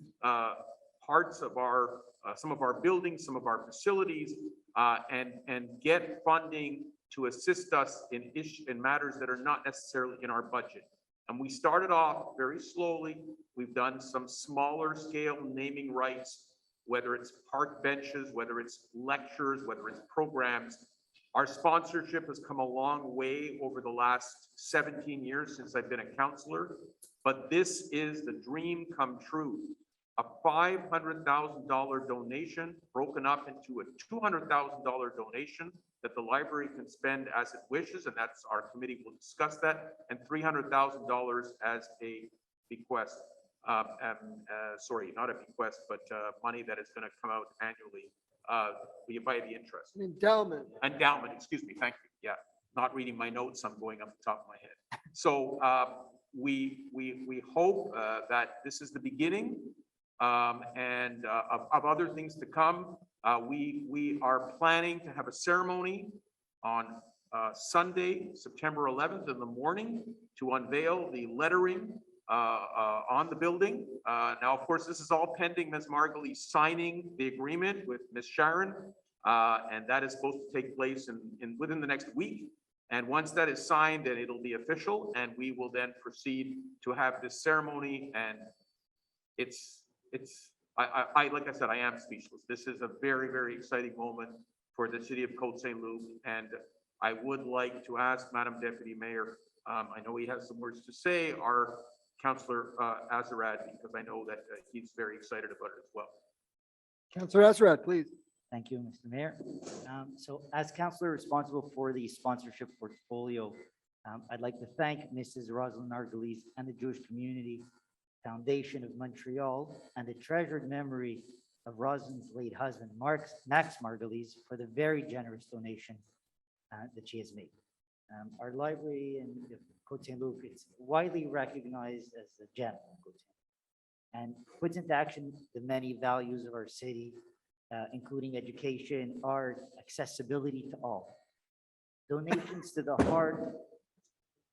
parts of our, some of our buildings, some of our facilities, and get funding to assist us in matters that are not necessarily in our budget. And we started off very slowly. We've done some smaller scale naming rights, whether it's park benches, whether it's lectures, whether it's programs. Our sponsorship has come a long way over the last 17 years since I've been a councillor. But this is the dream come true. A $500,000 donation broken up into a $200,000 donation that the library can spend as it wishes, and that's our committee will discuss that, and $300,000 as a bequest. Sorry, not a bequest, but money that is going to come out annually by the interest. An endowment. Endowment, excuse me, thank you. Yeah, not reading my notes, I'm going up the top of my head. So we hope that this is the beginning and of other things to come. We are planning to have a ceremony on Sunday, September 11th in the morning to unveil the lettering on the building. Now, of course, this is all pending Ms. Margulies signing the agreement with Ms. Sharon, and that is supposed to take place within the next week. And once that is signed, then it'll be official, and we will then proceed to have this ceremony. And like I said, I am speechless. This is a very, very exciting moment for the city of Côte Saint-Luc, and I would like to ask Madam Deputy Mayor, I know he has some words to say, our Councillor Azarad, because I know that he's very excited about it as well. Councillor Azarad, please. Thank you, Mr. Mayor. So as councillor responsible for the sponsorship portfolio, I'd like to thank Mrs. Rosalind Margulies and the Jewish Community Foundation of Montreal and the treasured memory of Rosalind's late husband, Max Margulies, for the very generous donation that she has made. Our library in Côte Saint-Luc. It's widely recognized as a gem in Côte Saint-Luc, and puts into action the many values of our city, including education, art, accessibility to all. Donations to the heart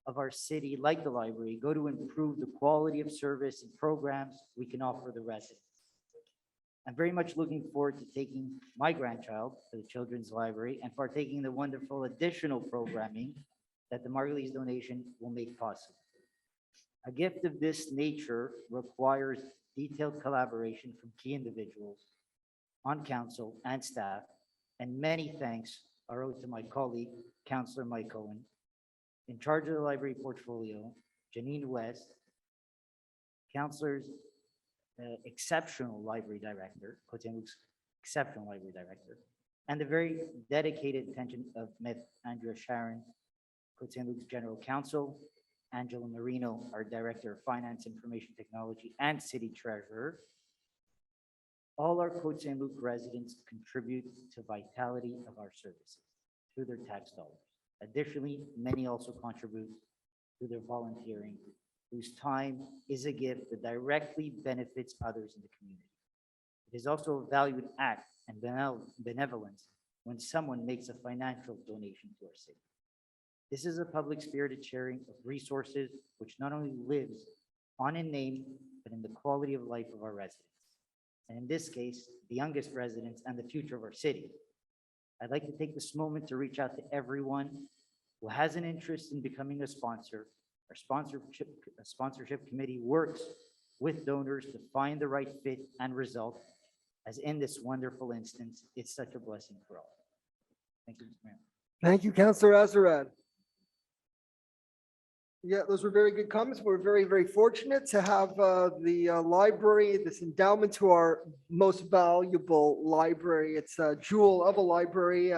of our city, like the library, go to improve the quality of service and programs we can offer the residents. I'm very much looking forward to taking my grandchild to the Children's Library and partaking in the wonderful additional programming that the Margulies donation will make possible. A gift of this nature requires detailed collaboration from key individuals on council and staff, and many thanks are owed to my colleague, Councillor Mike Cohen, in charge of the library portfolio, Janine West, Councillor's exceptional library director, Côte Saint-Luc's exceptional library director, and the very dedicated attention of Ms. Andrea Sharon, Côte Saint-Luc's general counsel, Angela Marino, our director of finance, information technology, and city treasurer. All our Côte Saint-Luc residents contribute to vitality of our services through their tax dollars. Additionally, many also contribute through their volunteering, whose time is a gift that directly benefits others in the community. It is also a valued act and benevolence when someone makes a financial donation to our city. This is a public-spirited sharing of resources which not only lives on in name, but in the quality of life of our residents. And in this case, the youngest residents and the future of our city. I'd like to take this moment to reach out to everyone who has an interest in becoming a sponsor. Our sponsorship committee works with donors to find the right fit and result. As in this wonderful instance, it's such a blessing for all. Thank you, Mr. Mayor. Thank you, Councillor Azarad. Yeah, those were very good comments. We're very, very fortunate to have the library, this endowment to our most valuable library. It's a jewel of a library.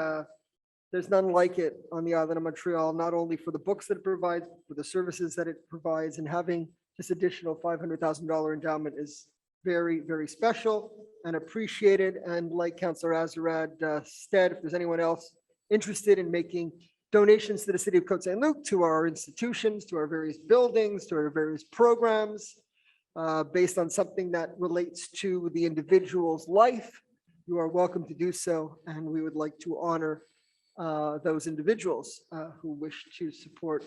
There's none like it on the island of Montreal, not only for the books that it provides, for the services that it provides, and having this additional $500,000 endowment is very, very special and appreciated. And like Councillor Azarad said, if there's anyone else interested in making donations to the city of Côte Saint-Luc, to our institutions, to our various buildings, to our various programs, based on something that relates to the individual's life, you are welcome to do so. And we would like to honor those individuals who wish to support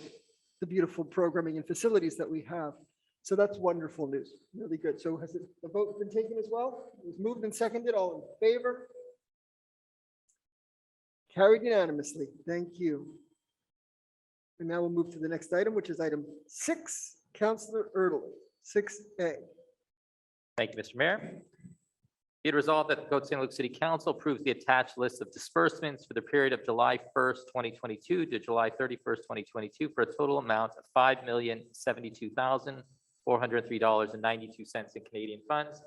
the beautiful programming and facilities that we have. So that's wonderful news, really good. So has the vote been taken as well? It was moved and seconded, all in favor? Carried unanimously. Thank you. And now we'll move to the next item, which is item 6, Councillor Erdely, 6A. Thank you, Mr. Mayor. Be it resolved that the Côte Saint-Luc City Council approves the attached list of disbursements for the period of July 1st, 2022 to July 31st, 2022 for a total amount of $5,072,403.92 in Canadian funds,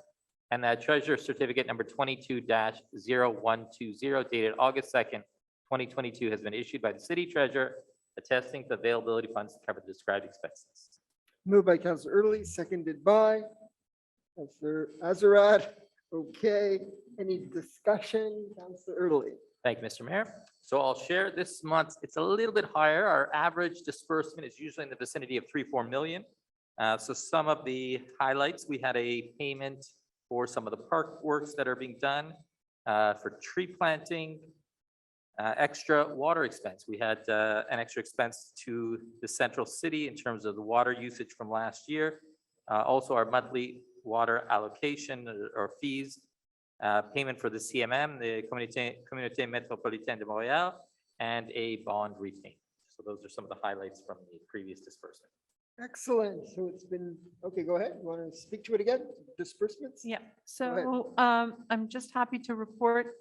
and that Treasurer Certificate number 22-0120 dated August 2nd, 2022 has been issued by the City Treasurer, attesting to availability funds to cover the described expenses. Moved by Councillor Erdely, seconded by Councillor Azarad. Okay, any discussion? Councillor Erdely. Thank you, Mr. Mayor. So I'll share this month. It's a little bit higher. Our average disbursement is usually in the vicinity of 3-4 million. So some of the highlights, we had a payment for some of the park works that are being done, for tree planting, extra water expense. We had an extra expense to the central city in terms of the water usage from last year. Also our monthly water allocation or fees, payment for the CMM, the Communauté Métropolitaine de Montréal, and a bond repayment. So those are some of the highlights from the previous disbursement. Excellent. So it's been, okay, go ahead. You want to speak to it again? Disbursements? Yeah, so I'm just happy to report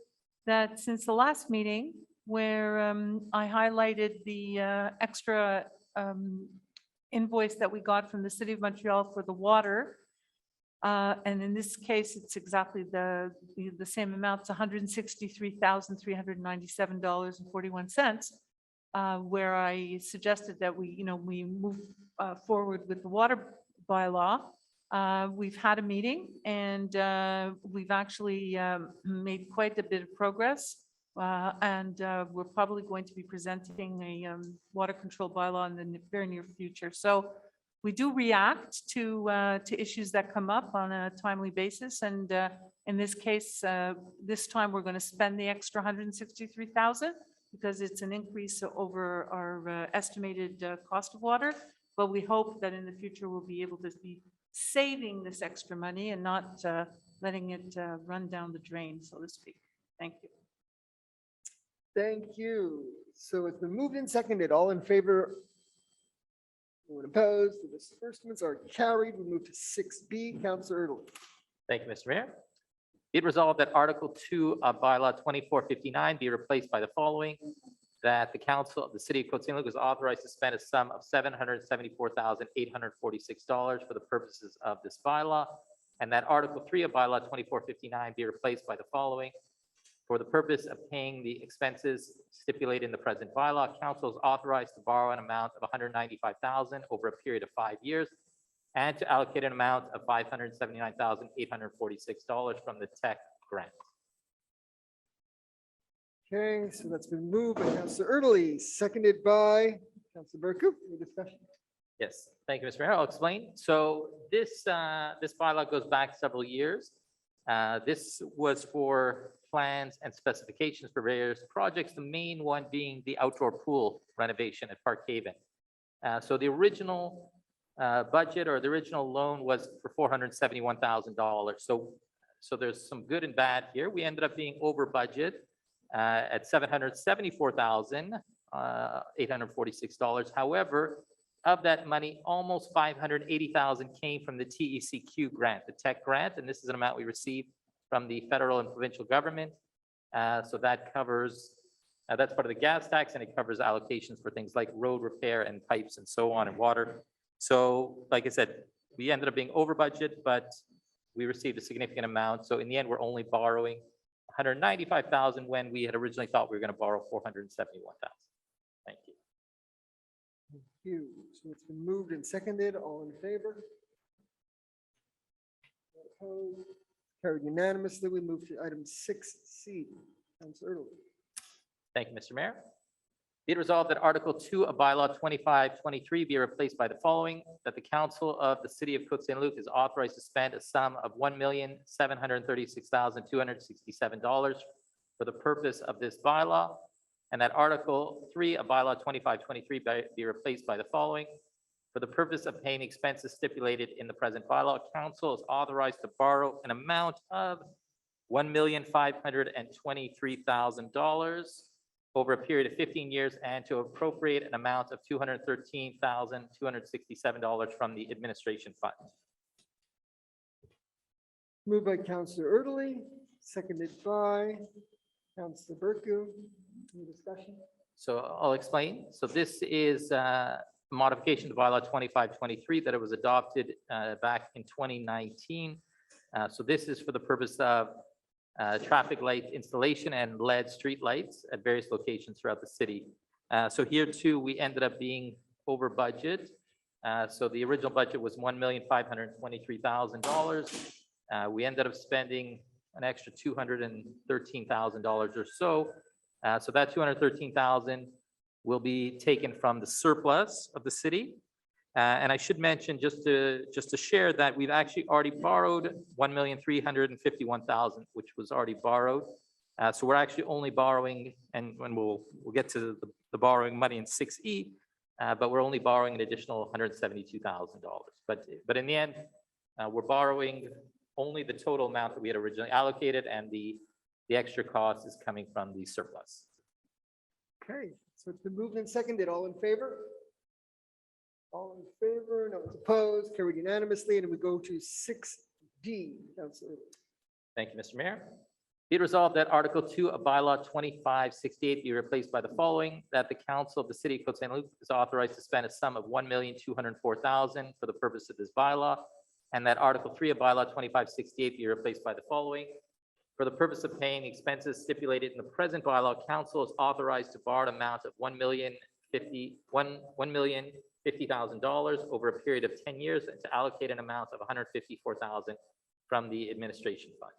that since the last meeting where I highlighted the extra invoice that we got from the City of Montreal for the water, and in this case, it's exactly the same amount. It's $163,397.41, where I suggested that we move forward with the water bylaw. We've had a meeting and we've actually made quite a bit of progress. And we're probably going to be presenting a water control bylaw in the very near future. So we do react to issues that come up on a timely basis. And in this case, this time we're going to spend the extra 163,000 because it's an increase over our estimated cost of water. But we hope that in the future we'll be able to be saving this extra money and not letting it run down the drain, so to speak. Thank you. Thank you. So it's been moved and seconded. All in favor? Anyone opposed? The disbursements are carried. We move to 6B. Councillor Ertl. Thank you, Mr. Mayor. Be it resolved that Article 2 of Bylaw 2459 be replaced by the following: that the Council of the City of Côte Saint-Luc is authorized to spend a sum of $774,846 for the purposes of this bylaw, and that Article 3 of Bylaw 2459 be replaced by the following: for the purpose of paying the expenses stipulated in the present bylaw, council is authorized to borrow an amount of $195,000 over a period of 5 years, and to allocate an amount of $579,846 from the tech grant. Okay, so that's been moved by Councillor Ertl, seconded by Councillor Berkoup. Any discussion? Yes, thank you, Mr. Mayor. I'll explain. So this bylaw goes back several years. This was for plans and specifications for various projects, the main one being the outdoor pool renovation at Park Haven. So the original budget or the original loan was for $471,000. So there's some good and bad here. We ended up being over budget at $774,846. However, of that money, almost $580,000 came from the TECQ grant, the tech grant, and this is an amount we received from the federal and provincial government. So that covers, that's part of the gas tax, and it covers allocations for things like road repair and pipes and so on and water. So like I said, we ended up being over budget, but we received a significant amount. So in the end, we're only borrowing $195,000 when we had originally thought we were going to borrow $471,000. Thank you. Thank you. So it's been moved and seconded. All in favor? Opposed? Carried unanimously. We move to item 6C. Councillor Ertl. Thank you, Mr. Mayor. Be it resolved that Article 2 of Bylaw 2523 be replaced by the following: that the Council of the City of Côte Saint-Luc is authorized to spend a sum of $1,736,267 for the purpose of this bylaw, and that Article 3 of Bylaw 2523 be replaced by the following: for the purpose of paying expenses stipulated in the present bylaw, council is authorized to borrow an amount of $1,523,000 over a period of 15 years, and to appropriate an amount of $213,267 from the administration fund. Moved by Councillor Ertl, seconded by Councillor Berkoup. Any discussion? So I'll explain. So this is a modification to bylaw 2523 that it was adopted back in 2019. So this is for the purpose of traffic light installation and LED street lights at various locations throughout the city. So here too, we ended up being over budget. So the original budget was $1,523,000. We ended up spending an extra $213,000 or so. So that $213,000 will be taken from the surplus of the city. And I should mention, just to share, that we've actually already borrowed $1,351,000, which was already borrowed. So we're actually only borrowing, and when we'll get to the borrowing money in 6E, but we're only borrowing an additional $172,000. But in the end, we're borrowing only the total amount that we had originally allocated, and the extra cost is coming from the surplus. Okay, so it's been moved and seconded. All in favor? All in favor? No one's opposed. Carried unanimously. And we go to 6D. Councillor Ertl. Thank you, Mr. Mayor. Be it resolved that Article 2 of Bylaw 2568 be replaced by the following: that the Council of the City of Côte Saint-Luc is authorized to spend a sum of $1,204,000 for the purpose of this bylaw, and that Article 3 of Bylaw 2568 be replaced by the following: for the purpose of paying expenses stipulated in the present bylaw, council is authorized to borrow an amount of $1,050,000 over a period of 10 years, and to allocate an amount of $154,000 from the administration fund.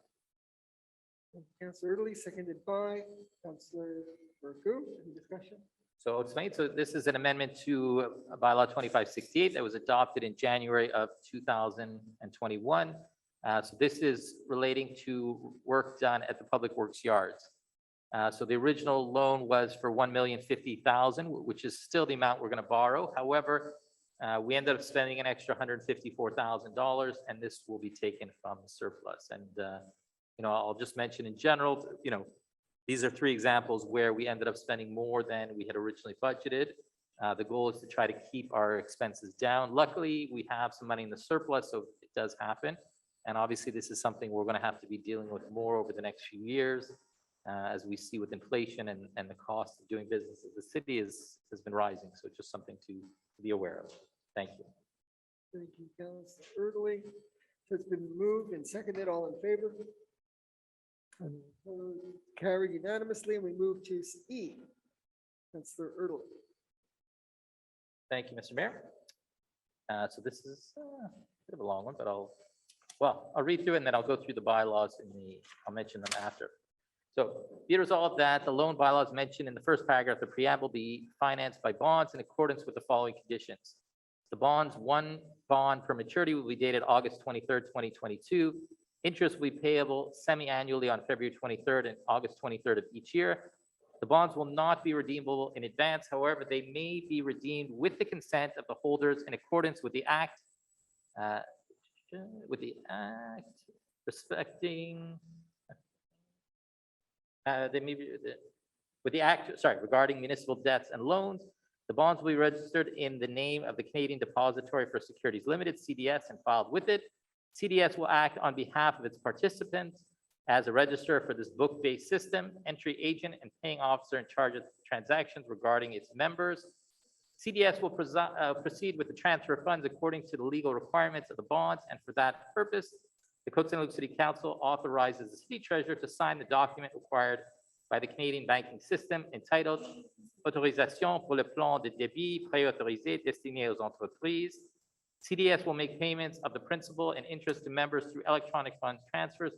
Councillor Italy, seconded by Councillor Burku. Any discussion? So I'll explain. So this is an amendment to bylaw 2568 that was adopted in January of 2021. So this is relating to work done at the Public Works yards. So the original loan was for $1,050,000, which is still the amount we're going to borrow. However, we ended up spending an extra $154,000, and this will be taken from the surplus. And I'll just mention in general, these are three examples where we ended up spending more than we had originally budgeted. The goal is to try to keep our expenses down. Luckily, we have some money in the surplus, so it does happen. And obviously, this is something we're going to have to be dealing with more over the next few years, as we see with inflation and the cost of doing business as the city has been rising. So just something to be aware of. Thank you. Thank you, Councillor Italy. So it's been moved and seconded. All in favor? Carried unanimously, and we move to E. Councillor Italy. Thank you, Mr. Mayor. So this is a bit of a long one, but I'll read through it and then I'll go through the bylaws I'll mention them after. So be resolved that the loan bylaws mentioned in the first paragraph of the preamble be financed by bonds in accordance with the following conditions. The bonds, one bond per maturity will be dated August 23rd, 2022. Interest will be payable semi-annually on February 23rd and August 23rd of each year. The bonds will not be redeemable in advance. However, they may be redeemed with the consent of the holders in accordance with the act respecting regarding municipal debts and loans. The bonds will be registered in the name of the Canadian Depository for Securities Limited, CDS, and filed with it. CDS will act on behalf of its participants as a registrar for this book-based system, entry agent, and paying officer in charge of transactions regarding its members. CDS will proceed with the transfer of funds according to the legal requirements of the bonds, and for that purpose, the Côte Saint-Luc City Council authorizes the city treasurer to sign the document required by the Canadian banking system entitled Autorisation pour le plan de débit préautorisé destiné aux entreprises. CDS will make payments of the principal and interest to members through electronic fund transfers,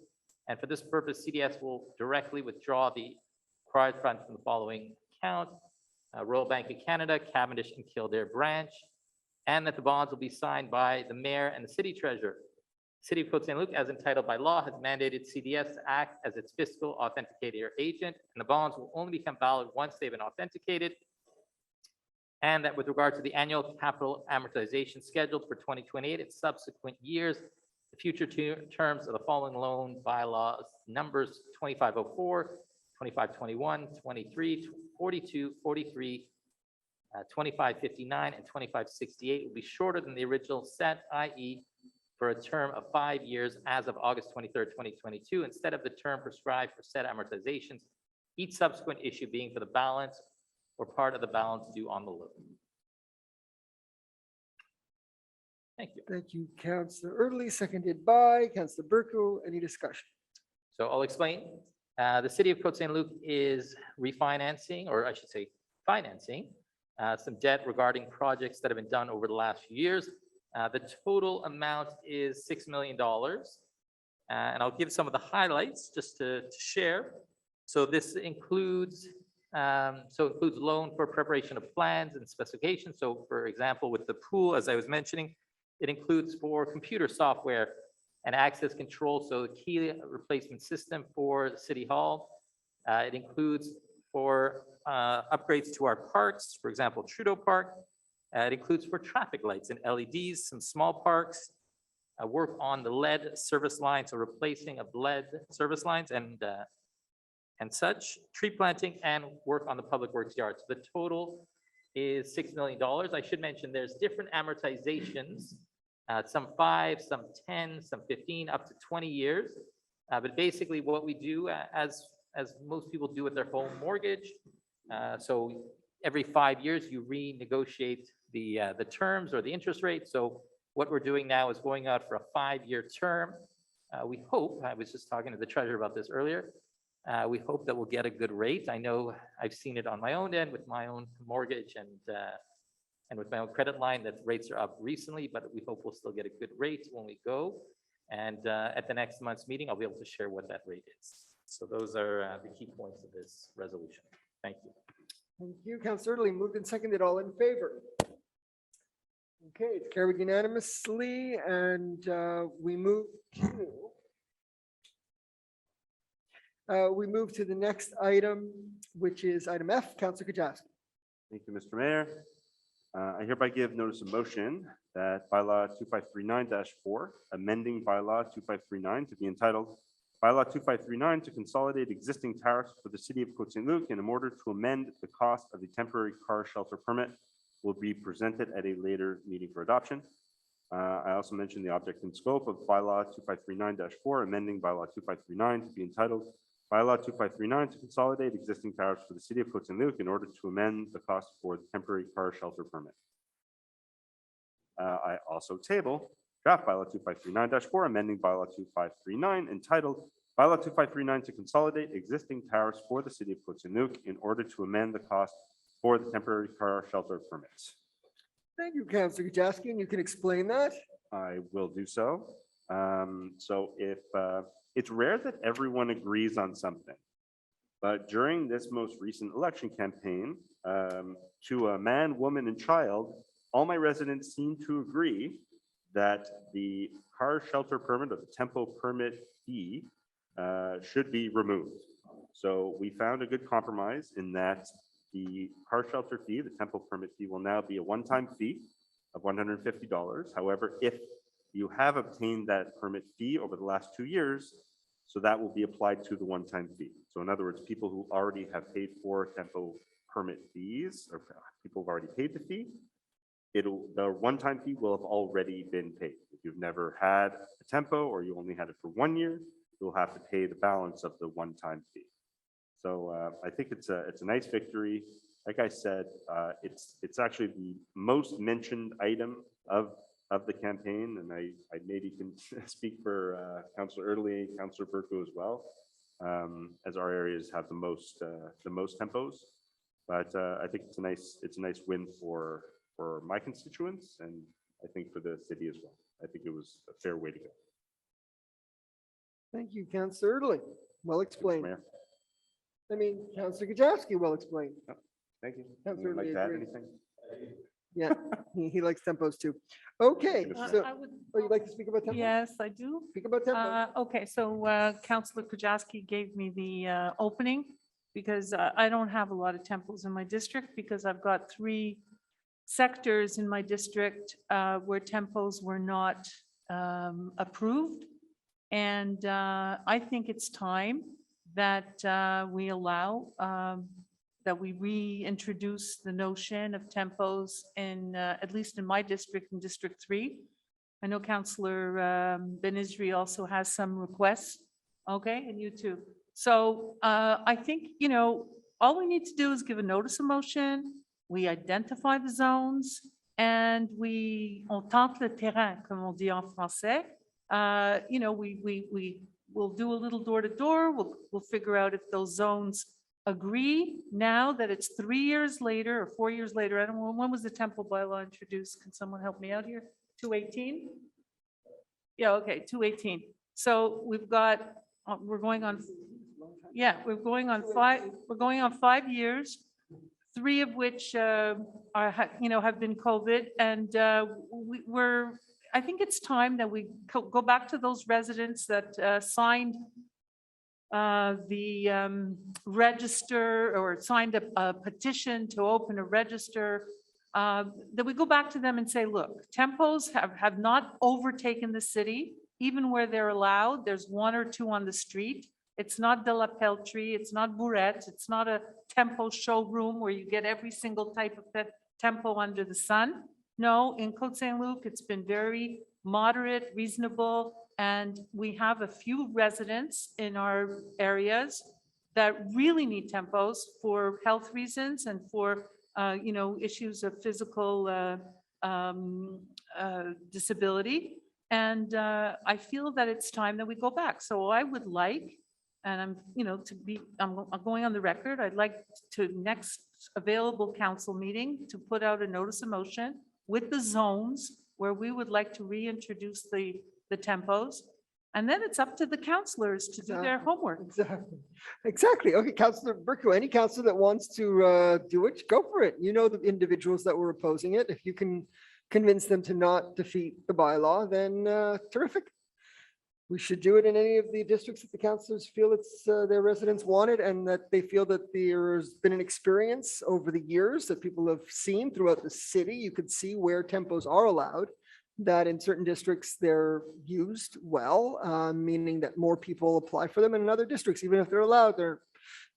and for this purpose, CDS will directly withdraw the required funds from the following account: Royal Bank of Canada, Cavendish and Kildare branch, and that the bonds will be signed by the mayor and the city treasurer. City of Côte Saint-Luc, as entitled by law, has mandated CDS to act as its fiscal authenticator agent, and the bonds will only become valid once they've been authenticated. And that with regard to the annual capital amortization scheduled for 2028 and subsequent years, the future terms of the following loan bylaws numbers 2504, 2521, 23, 42, 43, 2559, and 2568 will be shorter than the original set, i.e., for a term of 5 years as of August 23rd, 2022, instead of the term prescribed for said amortizations, each subsequent issue being for the balance or part of the balance due on the loan. Thank you. Thank you, Councillor Italy, seconded by Councillor Burku. Any discussion? So I'll explain. The city of Côte Saint-Luc is refinancing, or I should say financing, some debt regarding projects that have been done over the last few years. The total amount is $6 million. And I'll give some of the highlights just to share. So this includes loan for preparation of plans and specifications. So for example, with the pool, as I was mentioning, it includes for computer software and access control, so the key replacement system for City Hall. It includes for upgrades to our parks, for example, Trudeau Park. It includes for traffic lights and LEDs, some small parks, work on the LED service lines, so replacing of LED service lines and such, tree planting, and work on the public works yard. So the total is $6 million. I should mention there's different amortizations, some 5, some 10, some 15, up to 20 years. But basically what we do, as most people do with their home mortgage, so every 5 years you renegotiate the terms or the interest rate. So what we're doing now is going out for a 5-year term. We hope, I was just talking to the treasurer about this earlier, we hope that we'll get a good rate. I know I've seen it on my own end with my own mortgage and with my own credit line that rates are up recently, but we hope we'll still get a good rate when we go. And at the next month's meeting, I'll be able to share what that rate is. So those are the key points of this resolution. Thank you. Thank you, Councillor Erdely. Moved and seconded. All in favor? Okay, it's carried unanimously, and we move to the next item, which is item F. Councillor Kajaski. Thank you, Mr. Mayor. I hereby give notice of motion that bylaw 2539-4, amending bylaw 2539 to be entitled bylaw 2539 to consolidate existing tariffs for the city of Côte Saint-Luc in order to amend the cost of the temporary car shelter permit will be presented at a later meeting for adoption. I also mentioned the object and scope of bylaw 2539-4, amending bylaw 2539 to be entitled bylaw 2539 to consolidate existing tariffs for the city of Côte Saint-Luc in order to amend the cost for the temporary car shelter permit. I also table draft bylaw 2539-4, amending bylaw 2539 entitled bylaw 2539 to consolidate existing tariffs for the city of Côte Saint-Luc in order to amend the cost for the temporary car shelter permits. Thank you, Councillor Kajaski, and you can explain that. I will do so. So if it's rare that everyone agrees on something, but during this most recent election campaign, to a man, woman, and child, all my residents seem to agree that the car shelter permit or the tempo permit fee should be removed. So we found a good compromise in that the car shelter fee, the tempo permit fee, will now be a one-time fee of $150. However, if you have obtained that permit fee over the last 2 years, so that will be applied to the one-time fee. So in other words, people who already have paid for tempo permit fees, or people who've already paid the fee, the one-time fee will have already been paid. If you've never had a tempo or you only had it for 1 year, you'll have to pay the balance of the one-time fee. So I think it's a nice victory. Like I said, it's actually the most mentioned item of the campaign, and I maybe can speak for Councillor Erdely, Councillor Burko as well, as our areas have the most tempos. But I think it's a nice win for my constituents, and I think for the city as well. I think it was a fair way to go. Thank you, Councillor Erdely. Well explained. Mayor. I mean, Councillor Kajaski, well explained. Thank you. Councillor Would you like Erdely to add agrees. anything? Yeah, he likes tempos too. Okay, so, I would, you'd like to speak about tempos? yes, I do. Speak about tempos. Okay, so Councillor Kajaski gave me the opening because I don't have a lot of temples in my district because I've got 3 sectors in my district where tempos were not approved. And I think it's time that we allow, that we reintroduce the notion of tempos in, at least in my district, in District 3. I know Councillor Ben-Isri also has some requests, okay, and you too. So I think, you know, all we need to do is give a notice of motion, we identify the zones, and on tente le terrain, comme on dit en français. You know, we'll do a little door to door. We'll figure out if those zones agree now that it's 3 years later or 4 years later. I don't know, when was the temple bylaw introduced? Can someone help me out here? 2018? Yeah, okay, 2018. So we've got, we're going on 5 years, 3 of which have been COVID, and I think it's time that we go back to those residents that signed the register or signed a petition to open a register, that we go back to them and say, look, tempos have not overtaken the city, even where they're allowed. There's 1 or 2 on the street. It's not de la pelleterie, it's not bourrette, it's not a tempo showroom where you get every single type of tempo under the sun. No, in Côte Saint-Luc, it's been very moderate, reasonable, and we have a few residents in our areas that really need tempos for health reasons and for issues of physical disability. And I feel that it's time that we go back. So I would like, and I'm going on the record, I'd like to next available council meeting to put out a notice of motion with the zones where we would like to reintroduce the tempos. And then it's up to the counselors to do their homework. Exactly. Exactly. Okay, Councillor Burko, any councillor that wants to do it, go for it. You know the individuals that were opposing it. If you can convince them to not defeat the bylaw, then terrific. We should do it in any of the districts that the councillors feel it's their residents want it, and that they feel that there's been an experience over the years that people have seen throughout the city. You could see where tempos are allowed, that in certain districts they're used well, meaning that more people apply for them. In other districts, even if they're allowed, they're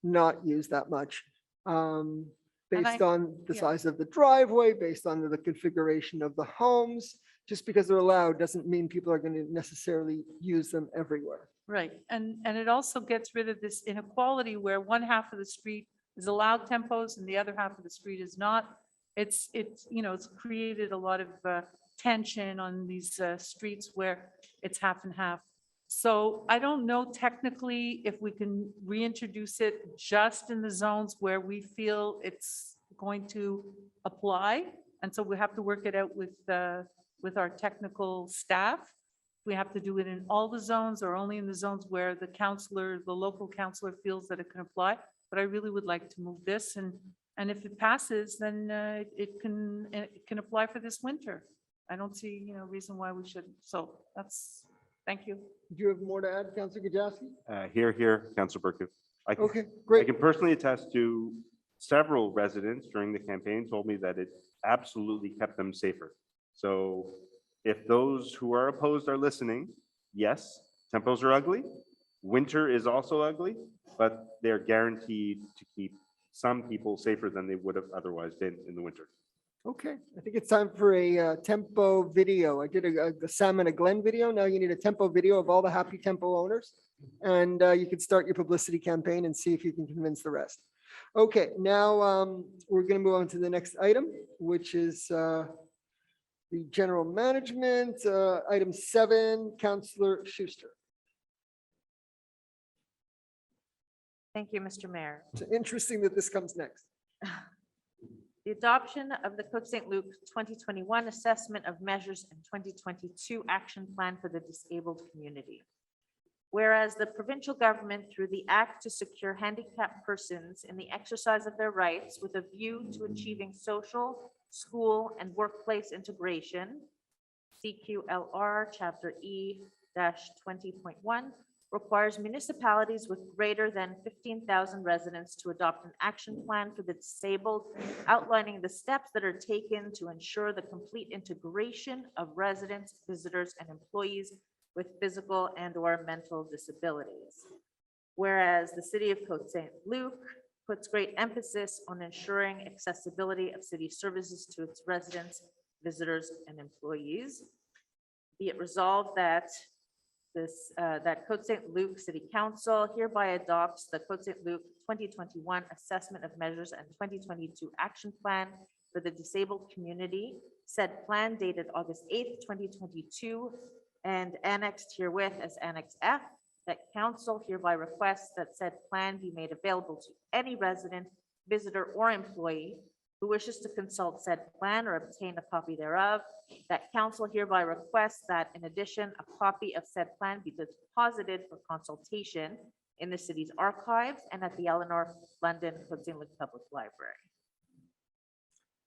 not used that much. Based on the size of the driveway, based on the configuration of the homes. Just because they're allowed doesn't mean people are going to necessarily use them everywhere. Right. And it also gets rid of this inequality where one half of the street is allowed tempos and the other half of the street is not. It's created a lot of tension on these streets where it's half and half. So I don't know technically if we can reintroduce it just in the zones where we feel it's going to apply. And so we have to work it out with our technical staff. We have to do it in all the zones or only in the zones where the local councillor feels that it can apply. But I really would like to move this, and if it passes, then it can apply for this winter. I don't see, reason why we shouldn't. So thank you. Do you have more to add, Councillor Gajowski? Here, Councillor Burkitt. Okay, great. I can personally attest to several residents during the campaign told me that it absolutely kept them safer. So if those who are opposed are listening, yes, tempos are ugly. Winter is also ugly, but they're guaranteed to keep some people safer than they would have otherwise been in the winter. Okay, I think it's time for a tempo video. I did a Sam and a Glen video. Now you need a tempo video of all the happy tempo owners. And you can start your publicity campaign and see if you can convince the rest. Okay, now we're going to move on to the next item, which is the general management. Item 7, Councillor Schuster. Thank you, Mr. Mayor. It's interesting that this comes next. The adoption of the Côte Saint-Luc 2021 Assessment of Measures and 2022 Action Plan for the Disabled Community. Whereas the provincial government, through the Act to Secure Handicapped Persons in the Exercise of Their Rights with a view to achieving social, school, and workplace integration, CQLR Chapter E-20.1, requires municipalities with greater than 15,000 residents to adopt an action plan for the disabled, outlining the steps that are taken to ensure the complete integration of residents, visitors, and employees with physical and/or mental disabilities. Whereas the city of Côte Saint-Luc puts great emphasis on ensuring accessibility of city services to its residents, visitors, and employees. Be it resolved that that Côte Saint-Luc City Council hereby adopts the Côte Saint-Luc 2021 Assessment of Measures and 2022 Action Plan for the Disabled Community, said plan dated August 8th, 2022, and annexed herewith as Annex F, that council hereby requests that said plan be made available to any resident, visitor, or employee who wishes to consult said plan or obtain a copy thereof. That council hereby requests that, in addition, a copy of said plan be deposited for consultation in the city's archives and at the Eleanor London Côte Saint-Luc Public Library.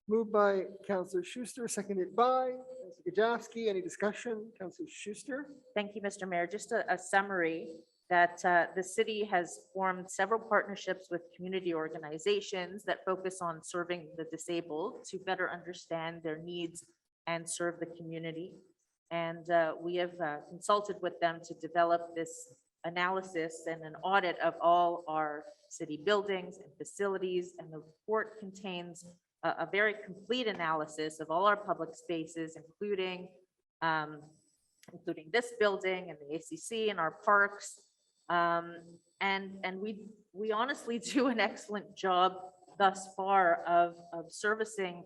Moved by Councillor Schuster, seconded by Councillor Gajowski. Any discussion? Councillor Schuster. Thank you, Mr. Mayor. Just a summary that the city has formed several partnerships with community organizations that focus on serving the disabled to better understand their needs and serve the community. And we have consulted with them to develop this analysis and an audit of all our city buildings and facilities. And the report contains a very complete analysis of all our public spaces, including this building and the ACC and our parks. And we honestly do an excellent job thus far of servicing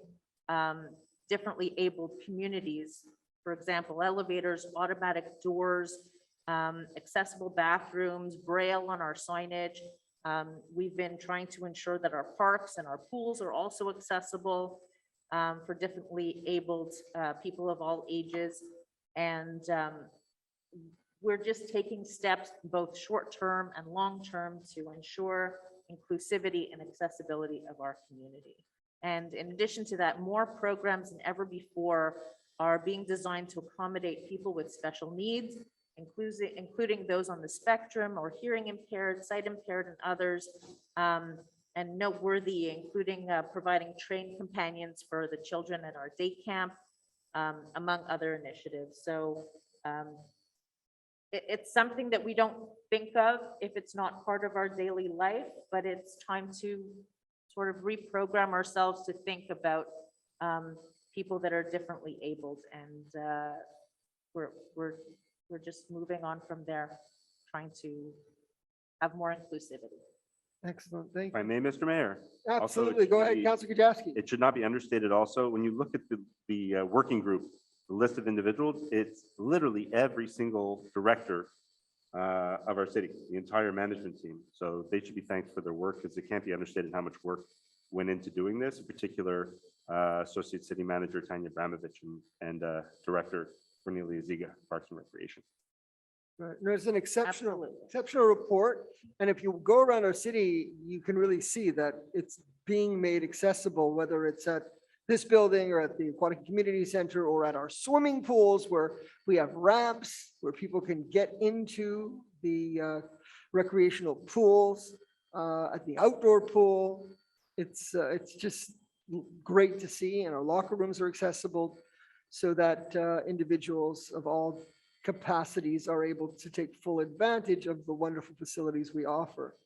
differently abled communities. For example, elevators, automatic doors, accessible bathrooms, braille on our signage. We've been trying to ensure that our parks and our pools are also accessible for differently abled people of all ages. And we're just taking steps, both short-term and long-term, to ensure inclusivity and accessibility of our community. And in addition to that, more programs than ever before are being designed to accommodate people with special needs, including those on the spectrum or hearing impaired, sight impaired, and others. And noteworthy, including providing trained companions for the children at our day camp, among other initiatives. So it's something that we don't think of if it's not part of our daily life, but it's time to sort of reprogram ourselves to think about people that are differently abled, and we're just moving on from there, trying to have more inclusivity. Excellent, thank If I you. may, Mr. Mayor. Also, it Absolutely, should go ahead, be- Councilor Kajowski. It should not be understated also, when you look at the working group, the list of individuals, it's literally every single director of our city, the entire management team. So they should be thanked for their work, because it can't be understated how much work went into doing this, in particular, Associate City Manager Tanya Bramovich and Director Cornelia Ziga, Parks and Recreation. Right, there's an exceptional Absolutely. report, and if you go around our city, you can really see that it's being made accessible, whether it's at this building or at the Aquatic Community Center or at our swimming pools, where we have ramps where people can get into the recreational pools, at the outdoor pool. It's just great to see, and our locker rooms are accessible so that individuals of all capacities are able to take full advantage of the wonderful facilities we offer.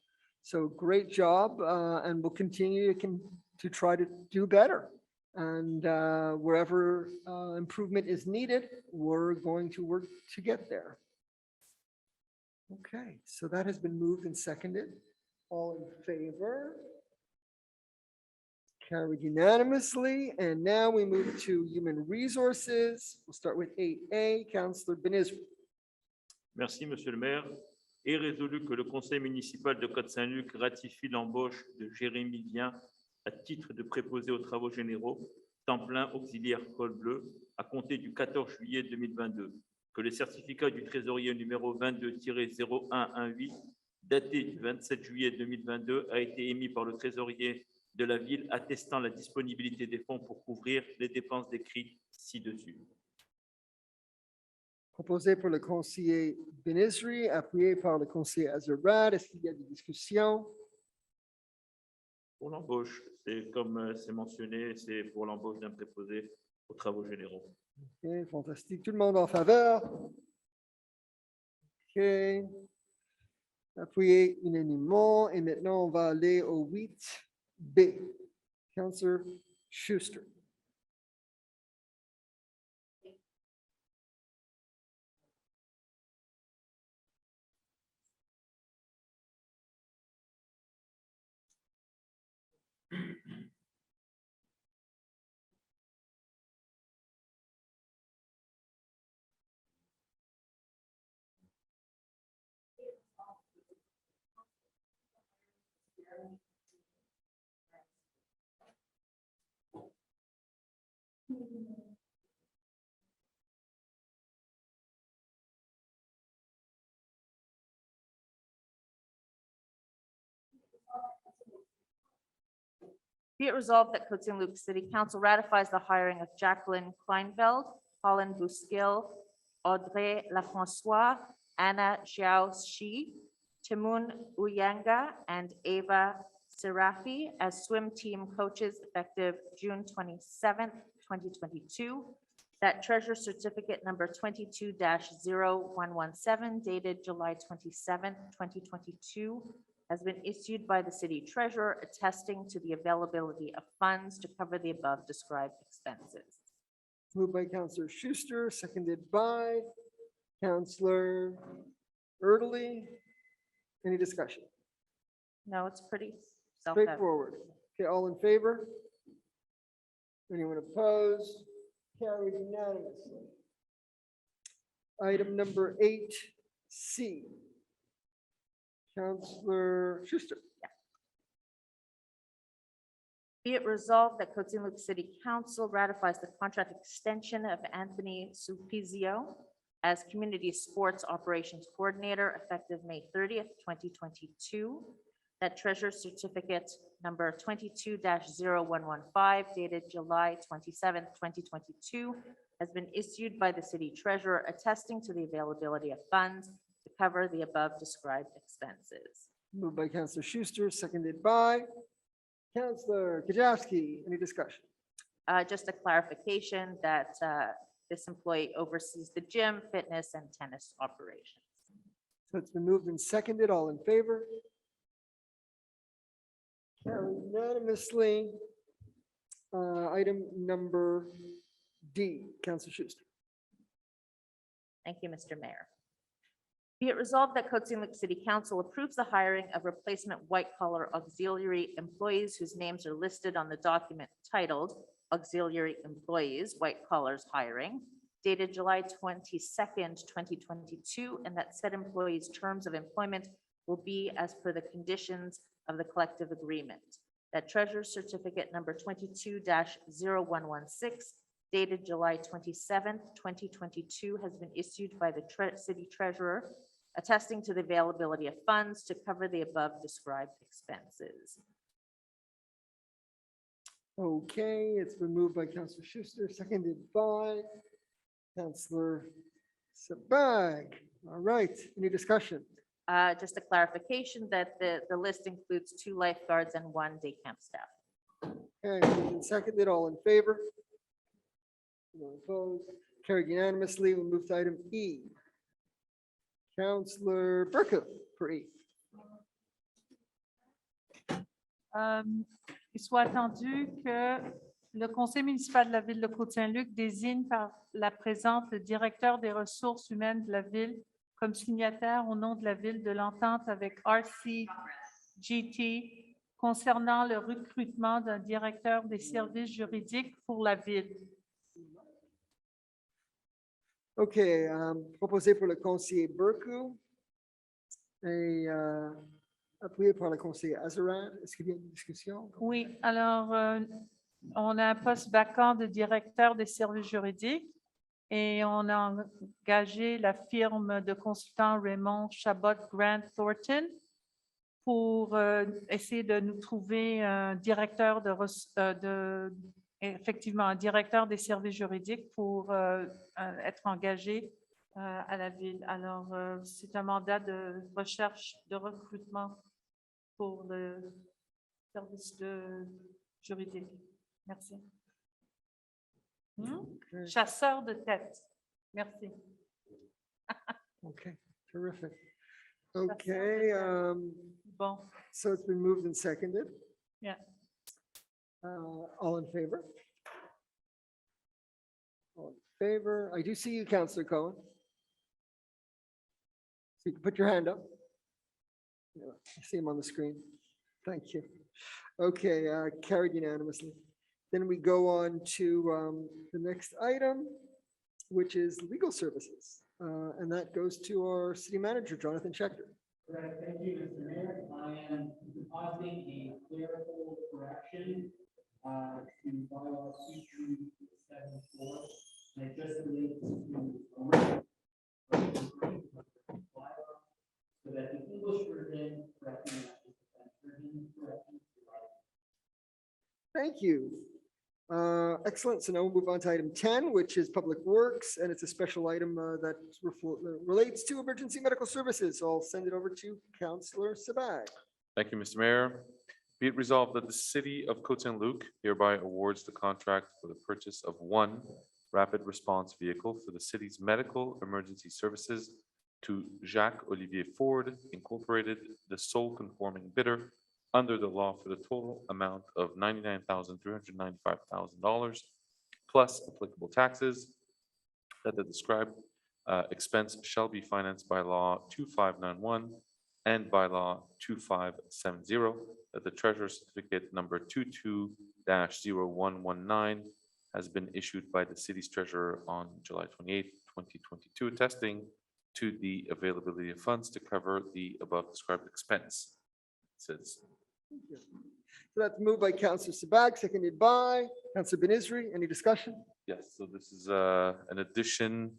So great job, and we'll continue to try to do better. And wherever improvement is needed, we're going to work to get there. Okay, so that has been moved and seconded. All in favor? Carried unanimously. And now we move to Human Resources. We'll start with 8A, Councillor Benizri. Merci, Monsieur le maire. Est résolu que le conseil municipal de Côte Saint-Luc ratifie l'embauche de Jérémy Vien à titre de préposé aux travaux généraux, temps plein auxiliaire col bleu, à compter du 14 juillet 2022. Que le certificat du trésorier numéro 22-0118, daté du 27 juillet 2022, a été émis par le trésorier de la ville attestant la disponibilité des fonds pour couvrir les dépenses décrites ci-dessus. Proposé par le conseiller Benizri, appuyé par le conseiller Azerrad. Est-ce qu'il y a des discussions? Pour l'embauche, c'est comme c'est mentionné, c'est pour l'embauche d'un préposé aux travaux généraux. Ok, fantastique. Tout le monde en faveur? Ok. Appuyé unanimement. Et maintenant, on va aller au 8B. Councillor Schuster. Be it resolved that Côte Saint-Luc City Council ratifies the hiring of Jacqueline Kleinfeld, Colin Buskill, Audrey Lafrancois, Anna Xiao Shi, Timun Uyanga, and Ava Serafi as swim team coaches effective June 27th, 2022. That treasurer certificate number 22-0117 dated July 27th, 2022 has been issued by the city treasurer attesting to the availability of funds to cover the above described expenses. Moved by Councillor Schuster, seconded by Councillor Erdely. Any discussion? No, it's pretty self-evident. Straightforward. Okay, all in favor? Anyone opposed? Carried unanimously. Item number 8C. Councillor Schuster. Be it resolved that Côte Saint-Luc City Council ratifies the contract extension of Anthony Supizio as Community Sports Operations Coordinator effective May 30th, 2022. That Treasurer's Certificate number 22-0115 dated July 27th, 2022 has been issued by the City Treasurer attesting to the availability of funds to cover the above described expenses. Moved by Councillor Schuster, seconded by Councillor Kajowski. Any discussion? Just a clarification that this employee oversees the gym, fitness, and tennis operations. So it's been moved and seconded. All in favor? Carried unanimously. Item number D, Councillor Schuster. Thank you, Mr. Mayor. Be it resolved that Côte Saint-Luc City Council approves the hiring of replacement white-collar auxiliary employees whose names are listed on the document titled Auxiliary Employees, White Collars Hiring, dated July 22nd, 2022, and that said employees' terms of employment will be as per the conditions of the collective agreement. That Treasurer's Certificate number 22-0116 dated July 27th, 2022 has been issued by the City Treasurer attesting to the availability of funds to cover the above described expenses. Okay, it's been moved by Councillor Schuster, seconded by Councillor Sabag. All right, any discussion? Just a clarification that the list includes 2 lifeguards and 1 day camp staff. Okay, moved and seconded. All in favor? No opposed. Carried unanimously. We'll move to item E. Councillor Burkett for E. Il soit attendu que le conseil municipal de la ville de Côte Saint-Luc désigne par la présente le directeur des ressources humaines de la ville comme signataire au nom de la ville de l'entente avec RCGT concernant le recrutement d'un directeur des services juridiques pour la ville. OK, proposé pour le conseiller Burkou et appuyé par le conseiller Azarad. Est-ce qu'il y a une discussion? Oui, alors, on a un poste vacant de directeur des services juridiques et on a engagé la firme de consultants Raymond Chabot Grant Thornton pour essayer de nous trouver un directeur effectivement, un directeur des services juridiques pour être engagé à la ville. Alors, c'est un mandat de recherche de recrutement pour le service juridique. Merci. Okay. Chasseur de tête. Merci. Okay, terrific. Okay, Bon. so it's been moved and seconded. Yeah. All in favor? All in favor. I do see you, Councillor Cohen. So you can put your hand up. Yeah, I see him on the screen. Thank you. Okay, carried unanimously. Then we go on to the next item, which is legal services. And that goes to our city manager, Jonathan Schechter. Right, thank you, Mr. Mayor. I am proposing a clerical correction to bylaw 2274, and it just relates to so that the English version correctly matches the French version correctly. Thank you. Excellent. So now we'll move on to item 10, which is Public Works, and it's a special item that relates to emergency medical services. So I'll send it over to Councillor Sabag. Thank you, Mr. Mayor. Be it resolved that the city of Côte Saint-Luc hereby awards the contract for the purchase of 1 rapid response vehicle for the city's medical emergency services to Jacques Olivier Ford Incorporated, the sole conforming bidder under the law for the total amount of $99,395,000 plus applicable taxes, that the described expense shall be financed by law 2591 and by law 2570, that the treasurer certificate number 22-0119 has been issued by the city's treasurer on July 28, 2022, attesting to the availability of funds to cover the above described expense. It says. So that's moved by Councillor Sabag, seconded by Councillor Benizri. Any discussion? Yes, so this is an addition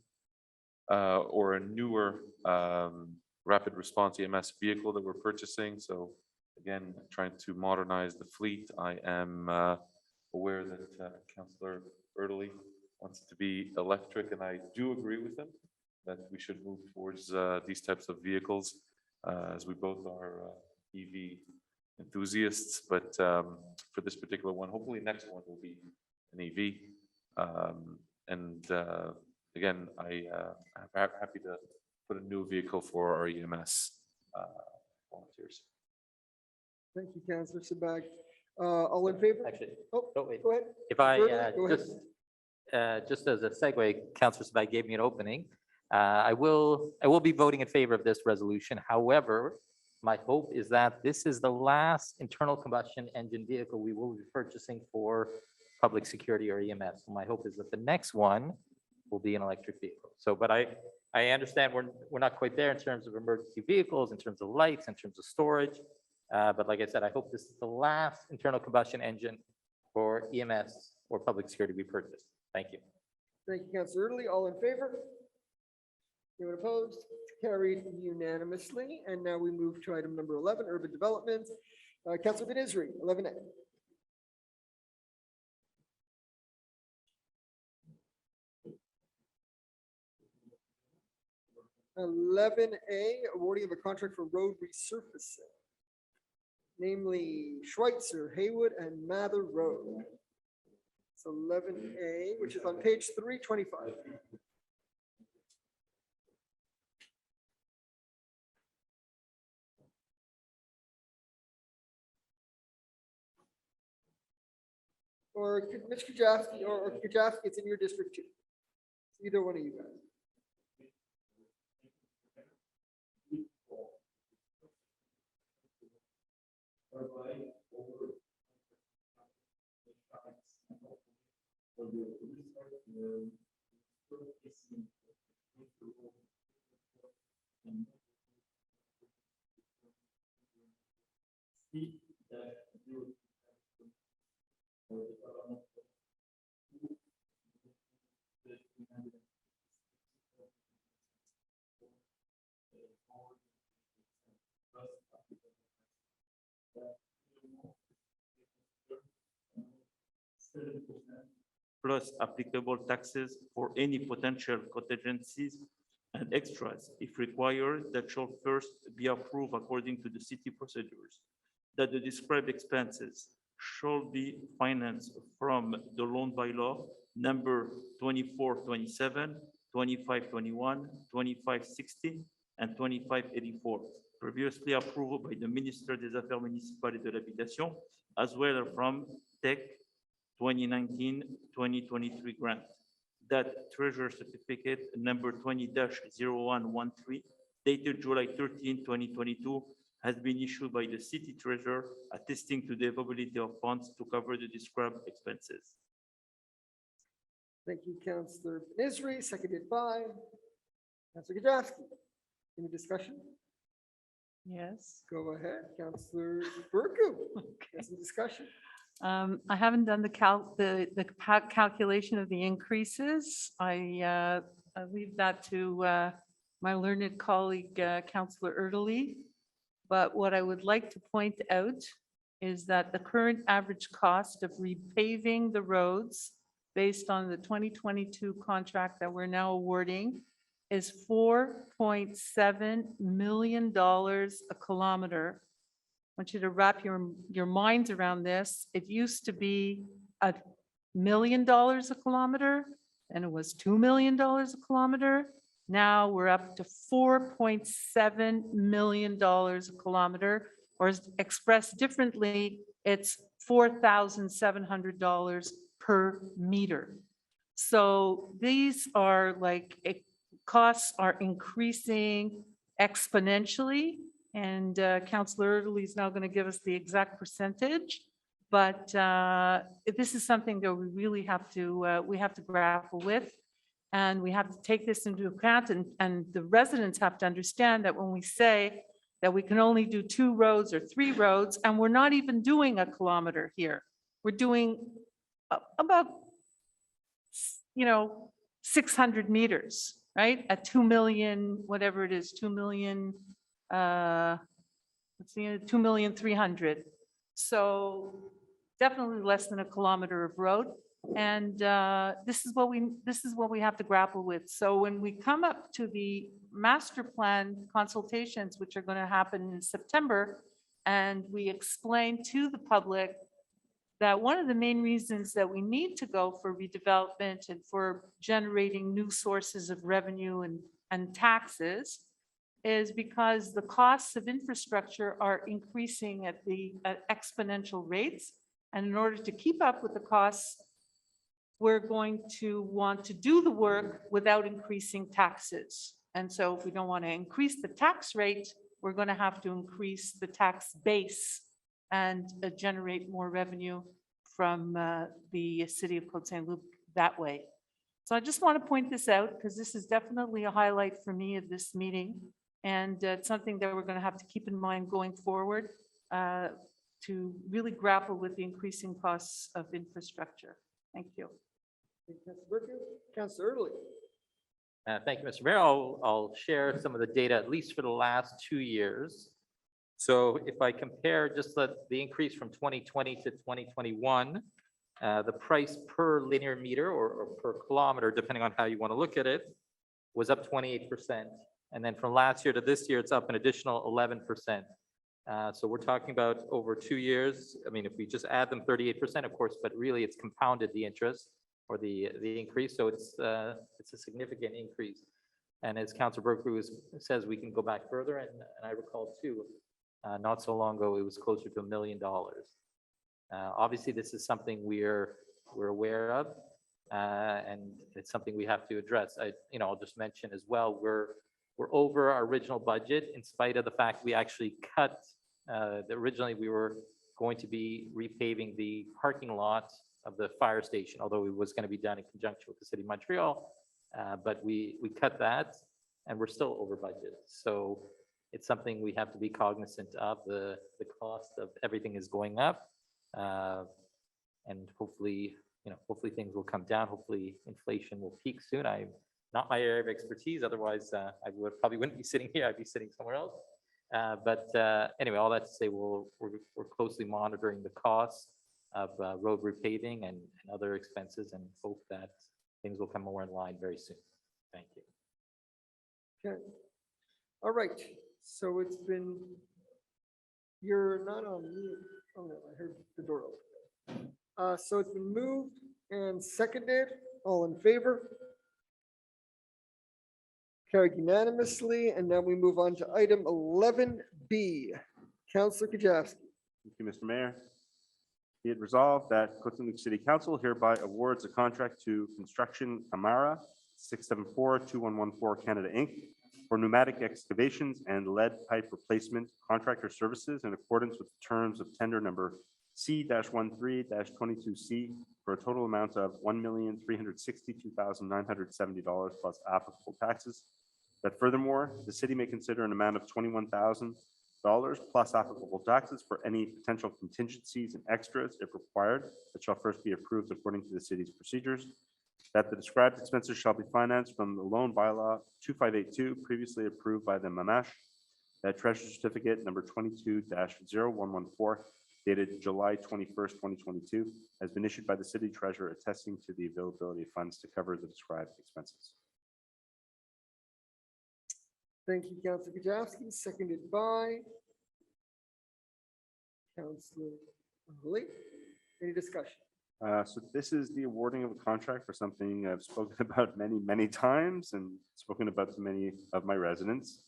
or a newer rapid response EMS vehicle that we're purchasing. So again, trying to modernize the fleet. I am aware that Councillor Erdely wants it to be electric, and I do agree with him that we should move towards these types of vehicles, as we both are EV enthusiasts. But for this particular one, hopefully next one will be an EV. Again, I'm happy to put a new vehicle for our EMS volunteers. Thank you, Councillor Sabag. All in favor? Actually, Oh, wait. go ahead. If I Go ahead. just as a segue, Councillor Sabag gave me an opening. I will be voting in favor of this resolution. However, my hope is that this is the last internal combustion engine vehicle we will be purchasing for public security or EMS. My hope is that the next one will be an electric vehicle. So, but I understand we're not quite there in terms of emergency vehicles, in terms of lights, in terms of storage. But like I said, I hope this is the last internal combustion engine for EMS or public security we purchase. Thank you. Thank you, Councillor Erdely. All in favor? Anyone opposed? Carried unanimously. And now we move to item number 11, urban development. Councillor Ben-Isri, 11A. Awarding of a contract for road resurfacing, namely Schweitzer, Haywood, and Mather Road. It's 11A, which is on page 325. Or Ms. Kujawski, or Kujawski, it's in your district too. Either one of you guys. Plus applicable taxes for any potential contingencies and extras, if required, that shall first be approved according to the city procedures. That the described expenses shall be financed from the loan bylaw number 2427, 2521, 2560, and 2584, previously approved by the Minister des Affaires municipales et de l'Habitation, as well as from TEC 2019-2023 grant. That treasurer certificate number 20-0113, dated July 13, 2022, has been issued by the city treasurer, attesting to the availability of funds to cover the described expenses. Thank you, Councillor Ben-Isri, seconded by Councillor Kujawski. Any discussion? Yes. Go ahead, Councillor Burku. Some discussion. I haven't done the calculation of the increases. I leave that to my learned colleague, Councillor Erdely. But what I would like to point out is that the current average cost of repaving the roads based on the 2022 contract that we're now awarding is $4.7 million a kilometer. I want you to wrap your minds around this. It used to be $1 million a kilometer, and it was $2 million a kilometer. Now we're up to $4.7 million a kilometer, or expressed differently, it's $4,700 per meter. So these are like, costs are increasing exponentially. And Councillor Erdely is now going to give us the exact percentage, but this is something that we really have to grapple with, and we have to take this into account. And the residents have to understand that when we say that we can only do 2 roads or 3 roads, and we're not even doing a kilometer here, we're doing about 600 meters. right? At 2 million, whatever it is, 2 million, let's see, 2,300,000. So definitely less than a kilometer of road. And this is what we have to grapple with. So when we come up to the master plan consultations, which are going to happen in September, and we explain to the public that one of the main reasons that we need to go for redevelopment and for generating new sources of revenue and taxes is because the costs of infrastructure are increasing at exponential rates. And in order to keep up with the costs, we're going to want to do the work without increasing taxes. And so if we don't want to increase the tax rate, we're going to have to increase the tax base and generate more revenue from the city of Côte Saint-Luc that way. So I just want to point this out because this is definitely a highlight for me of this meeting. And it's something that we're going to have to keep in mind going forward to really grapple with the increasing costs of infrastructure. Thank you. Councillor Early. Thank you, Mr. Mayor. I'll share some of the data, at least for the last 2 years. So if I compare just the increase from 2020 to 2021, the price per linear meter or per kilometer, depending on how you want to look at it, was up 28%. And then from last year to this year, it's up an additional 11%. So we're talking about over 2 years. I mean, if we just add them 38%, of course, but really it's compounded the interest or the increase. So it's a significant increase. And as Councilor Berkeley says, we can go back further. And I recall too, not so long ago, it was closer to $1 million. Obviously, this is something we're aware of, and it's something we have to address. I'll just mention as well, we're over our original budget in spite of the fact we actually cut. Originally, we were going to be repaving the parking lot of the fire station, although it was going to be done in conjunction with the City of Montreal. But we cut that, and we're still over budget. So it's something we have to be cognizant of. The cost of everything is going up, and hopefully things will come down. Hopefully inflation will peak soon. Not my area of expertise. Otherwise, I probably wouldn't be sitting here. I'd be sitting somewhere else. But anyway, all that to say, we're closely monitoring the costs of road repaving and other expenses, and hope that things will come more in line very soon. Thank you. Okay. All right. So it's been. You're not on mute. Oh no, I heard the door open. So it's been moved and seconded. All in favor? Carried unanimously, and now we move on to item 11B. Councillor Kajewski. Thank you, Mr. Mayor. Be it resolved that Côte Saint-Luc City Council hereby awards a contract to Construction Amara 674-2114 Canada Inc. for pneumatic excavations and lead pipe replacement contractor services in accordance with the terms of tender number C-13-22C for a total amount of $1,362,970 plus applicable taxes. That furthermore, the city may consider an amount of $21,000 plus applicable taxes for any potential contingencies and extras if required, that shall first be approved according to the city's procedures. That the described expenses shall be financed from the loan bylaw 2582 previously approved by the MAMASH. That treasury certificate number 22-0114 dated July 21st, 2022 has been issued by the city treasurer attesting to the availability of funds to cover the described expenses. Thank you, Councillor Kajewski, seconded by Councillor Lee. Any discussion? So this is the awarding of a contract for something I've spoken about many times and spoken about to many of my residents,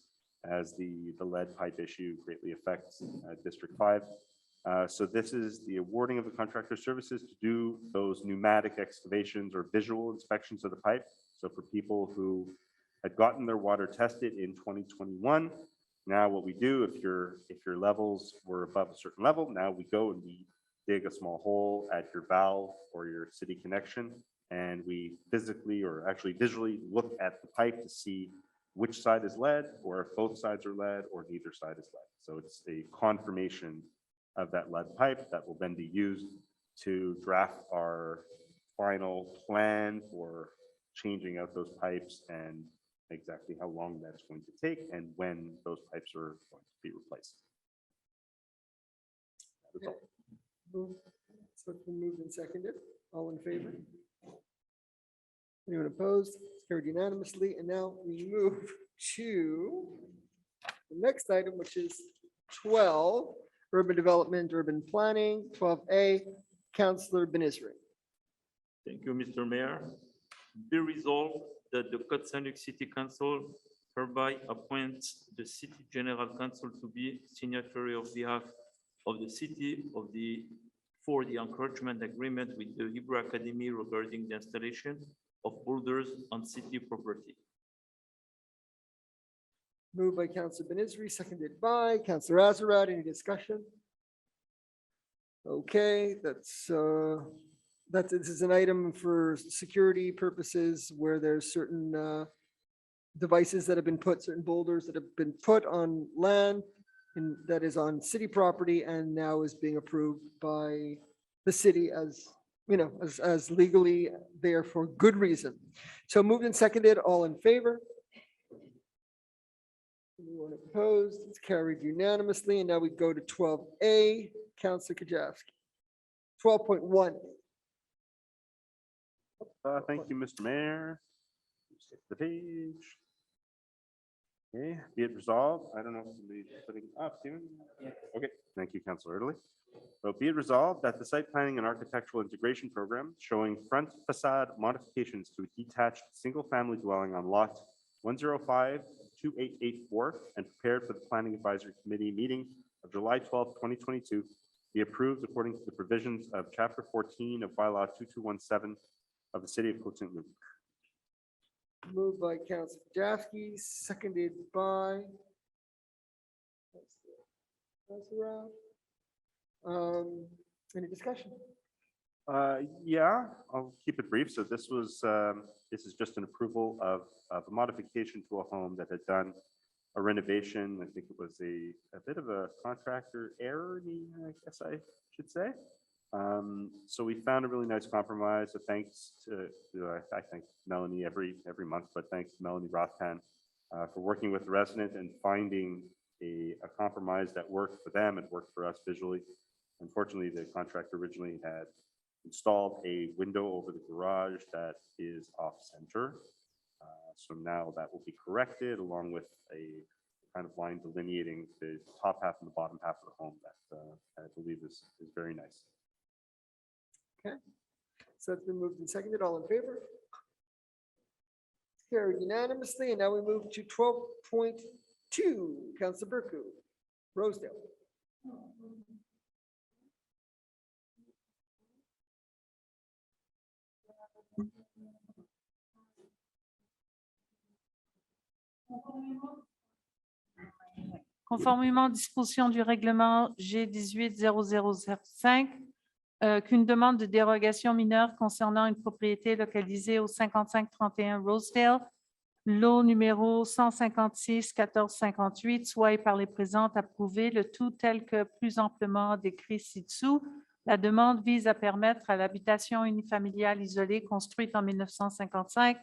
as the lead pipe issue greatly affects District 5. So this is the awarding of the contractor services to do those pneumatic excavations or visual inspections of the pipe. So for people who had gotten their water tested in 2021, now what we do, if your levels were above a certain level, now we go and we dig a small hole at your valve or your city connection, and we physically or actually visually look at the pipe to see which side is lead, or if both sides are lead, or neither side is lead. So it's a confirmation of that lead pipe that will then be used to draft our final plan for changing out those pipes and exactly how long that's going to take and when those pipes are going to be replaced. That is all. So it's been moved and seconded. All in favor? Anyone opposed? It's carried unanimously. And now we move to the next item, which is 12, urban development, urban planning, 12A, Councillor Benizri. Thank you, Mr. Mayor. Be resolved that the Côte Saint-Luc City Council hereby appoints the City General Council to be signatory of behalf of the city for the encouragement agreement with the Hebrew Academy regarding the installation of boulders on city property. Moved by Councillor Benizri, seconded by Councillor Azarad. Any discussion? Okay, this is an item for security purposes where there's certain devices that have been put, certain boulders that have been put on land and that is on city property and now is being approved by the city as, you know, as legally there for good reason. So moved and seconded, all in favor? Anyone opposed? It's carried unanimously. And now we go to 12A, Councillor Kajewski. 12.1. Thank you, Mr. Mayor. Skip the page. Okay, be it resolved. I don't know if somebody's putting up, Stephen? Okay, thank you, Councilor Erdely. So be it resolved that the site planning and architectural integration program showing front facade modifications to a detached single-family dwelling on lot 105-2884 and prepared for the Planning Advisory Committee meeting of July 12, 2022 be approved according to the provisions of Chapter 14 of Bylaw 2217 of the City of Côte Saint-Luc. Moved by Councillor Kajewski, seconded by Councillor Rao. Any discussion? Yeah, I'll keep it brief. So this is just an approval of a modification to a home that had done a renovation. I think it was a bit of a contractor error, I guess I should say. So we found a really nice compromise. So thanks to I thank Melanie every month, but thanks to Melanie Rothpan for working with the resident and finding a compromise that worked for them and worked for us visually. Unfortunately, the contractor originally had installed a window over the garage that is off center. So now that will be corrected along with a kind of line delineating the top half and the bottom half of the home that I believe is very nice. Okay, so it's been moved and seconded. All in favor? Carried unanimously. And now we move to 12.2, Councillor Burku, Rosedale. Conformément aux dispositions du règlement G18-0005, qu'une demande de dérogation mineure concernant une propriété localisée au 5531 Rosedale, lot numéro 156-1458, soit et par les présentes approuvée, le tout tel que plus amplement décrit ci-dessous. La demande vise à permettre à l'habitation unifamiliale isolée construite en 1955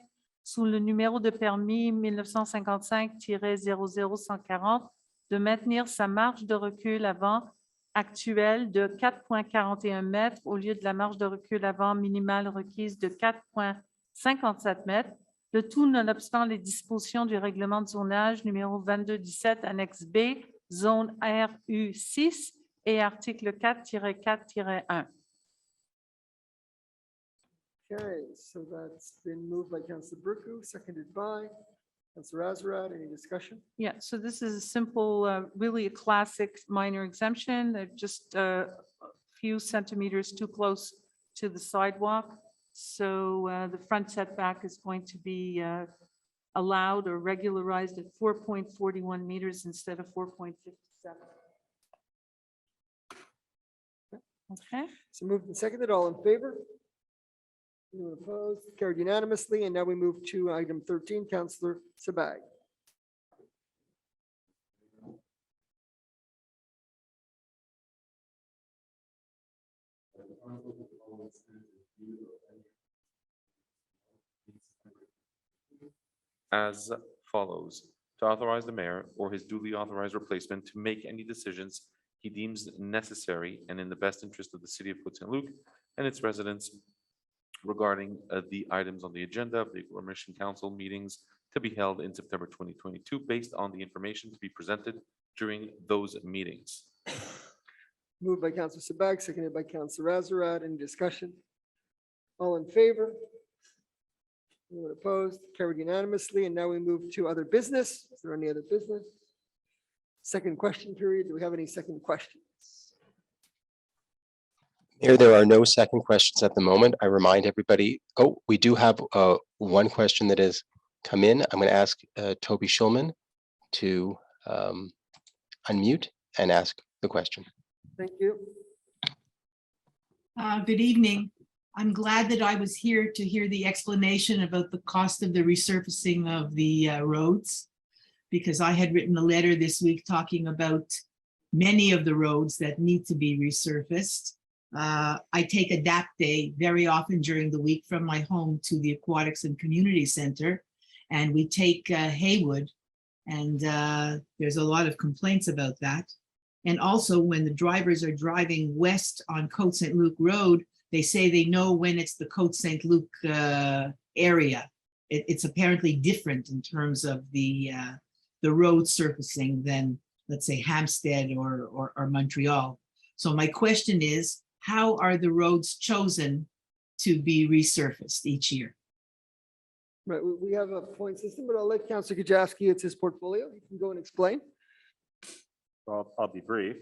sous le numéro de permis 1955-00140 de maintenir sa marge de recul avant actuelle de 4,41 mètres au lieu de la marge de recul avant minimale requise de 4,57 mètres, le tout nonobstant les dispositions du règlement de zonage numéro 2217 annexe B, zone RU6 et article 4-4-1. Okay, so that's been moved by Councillor Burku, seconded by Councillor Azarad. Any discussion? Yeah, so this is a simple, really a classic minor exemption. They're just a few centimeters too close to the sidewalk. So the front setback is going to be allowed or regularized at 4.41 meters instead of 4.57. Okay. So moved and seconded. All in favor? Anyone opposed? Carried unanimously. And now we move to item 13, Councillor Sabag. as follows: to authorize the mayor or his duly authorized replacement to make any decisions he deems necessary and in the best interest of the city of Côte Saint-Luc and its residents regarding the items on the agenda of the Commission Council meetings to be held in September 2022, based on the information to be presented during those meetings. Moved by Councillor Sabag, seconded by Councillor Azarat. Any discussion? All in favor? Anyone opposed? Carried unanimously. And now we move to other business. Is there any other business? Second question period. Do we have any second questions? There are no second questions at the moment. I remind everybody, we do have one question that has come in. I'm going to ask Toby Schulman to unmute and ask the question. Thank you. Good evening. I'm glad that I was here to hear the explanation about the cost of the resurfacing of the roads, because I had written a letter this week talking about many of the roads that need to be resurfaced. I take Adapt Day very often during the week from my home to the Aquatics and Community Center, and we take Haywood, and there's a lot of complaints about that. And also when the drivers are driving west on Côte Saint-Luc Road, they say they know when it's the Côte Saint-Luc area. It's apparently different in terms of the road surfacing than, let's say, Hampstead or Montreal. So my question is, how are the roads chosen to be resurfaced each year? Right, we have a point system, but I'll let Councillor Kajowski, it's his portfolio. You can go and explain. I'll be brief.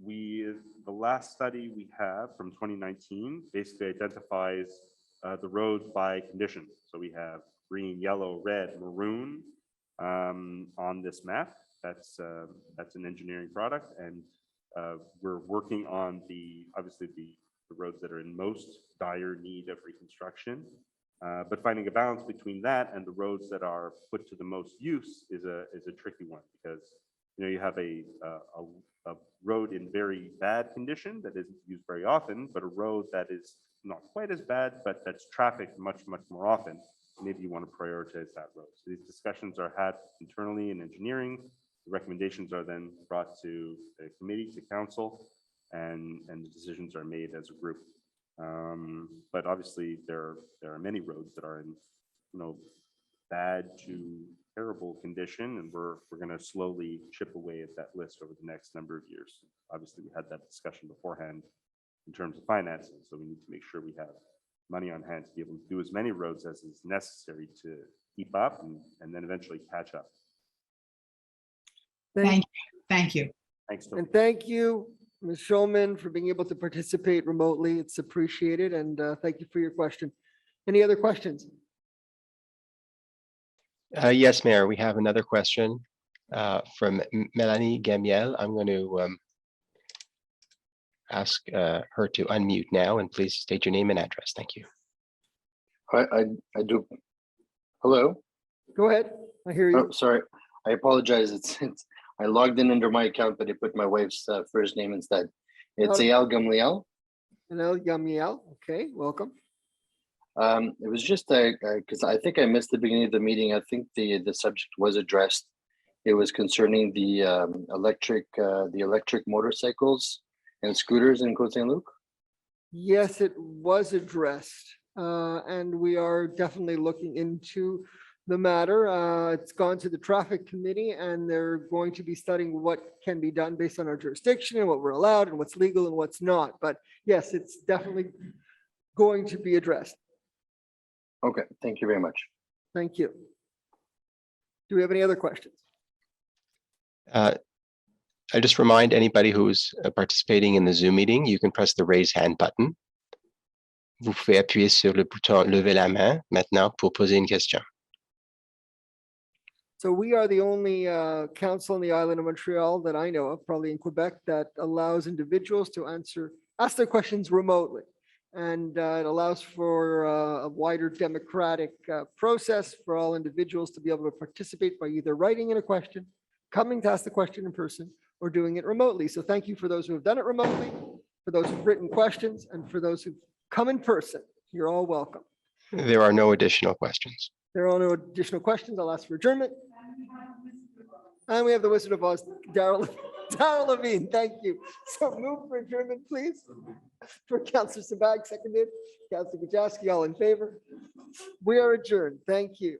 The last study we have from 2019 basically identifies the roads by condition. So we have green, yellow, red, maroon on this map. That's an engineering product, and we're working on obviously the roads that are in most dire need of reconstruction. But finding a balance between that and the roads that are put to the most use is a tricky one, because you have a road in very bad condition that isn't used very often, but a road that is not quite as bad, but that's trafficked much more often. Maybe you want to prioritize that road. So these discussions are had internally in engineering. The recommendations are then brought to the committee, to council, and the decisions are made as a group. But obviously there are many roads that are in bad to terrible condition, and we're going to slowly chip away at that list over the next number of years. Obviously we had that discussion beforehand in terms of financing, so we need to make sure we have money on hand to be able to do as many roads as is necessary to keep up and then eventually catch up. Thank you. Thanks, Toby. And thank you, Ms. Schulman, for being able to participate remotely. It's appreciated, and thank you for your question. Any other questions? Yes, Mayor, we have another question from Melanie Gamiel. I'm going to ask her to unmute now, and please state your name and address. Thank you. I do. Hello? Go ahead. I hear you. Oh, sorry. I apologize. It's I logged in under my account, but I put my wife's first name instead. It's Ayal Gamliel. Ayal Gamliel. Okay, welcome. It was just because I think I missed the beginning of the meeting. I think the subject was addressed. It was concerning the electric motorcycles and scooters in Côte Saint-Luc. Yes, it was addressed, and we are definitely looking into the matter. It's gone to the traffic committee, and they're going to be studying what can be done based on our jurisdiction and what we're allowed and what's legal and what's not. But yes, it's definitely going to be addressed. Okay, thank you very much. Thank you. Do we have any other questions? I just remind anybody who's participating in the Zoom meeting, you can press the raise hand button. Vous pouvez appuyer sur le bouton lever la main maintenant pour poser une question. So we are the only council in the island of Montreal that I know of, probably in Quebec, that allows individuals to ask their questions remotely. And it allows for a wider democratic process for all individuals to be able to participate by either writing in a question, coming to ask the question in person, or doing it remotely. So thank you for those who have done it remotely, for those who've written questions, and for those who've come in person. You're all welcome. There are no additional questions. There are no additional questions. I'll ask for adjournment. And we have the Wizard of Oz, Darrell Levine. Thank you. So move for adjournment, please. For Councillor Sabag, seconded. Councillor Gajowski, all in favor. We are adjourned. Thank you.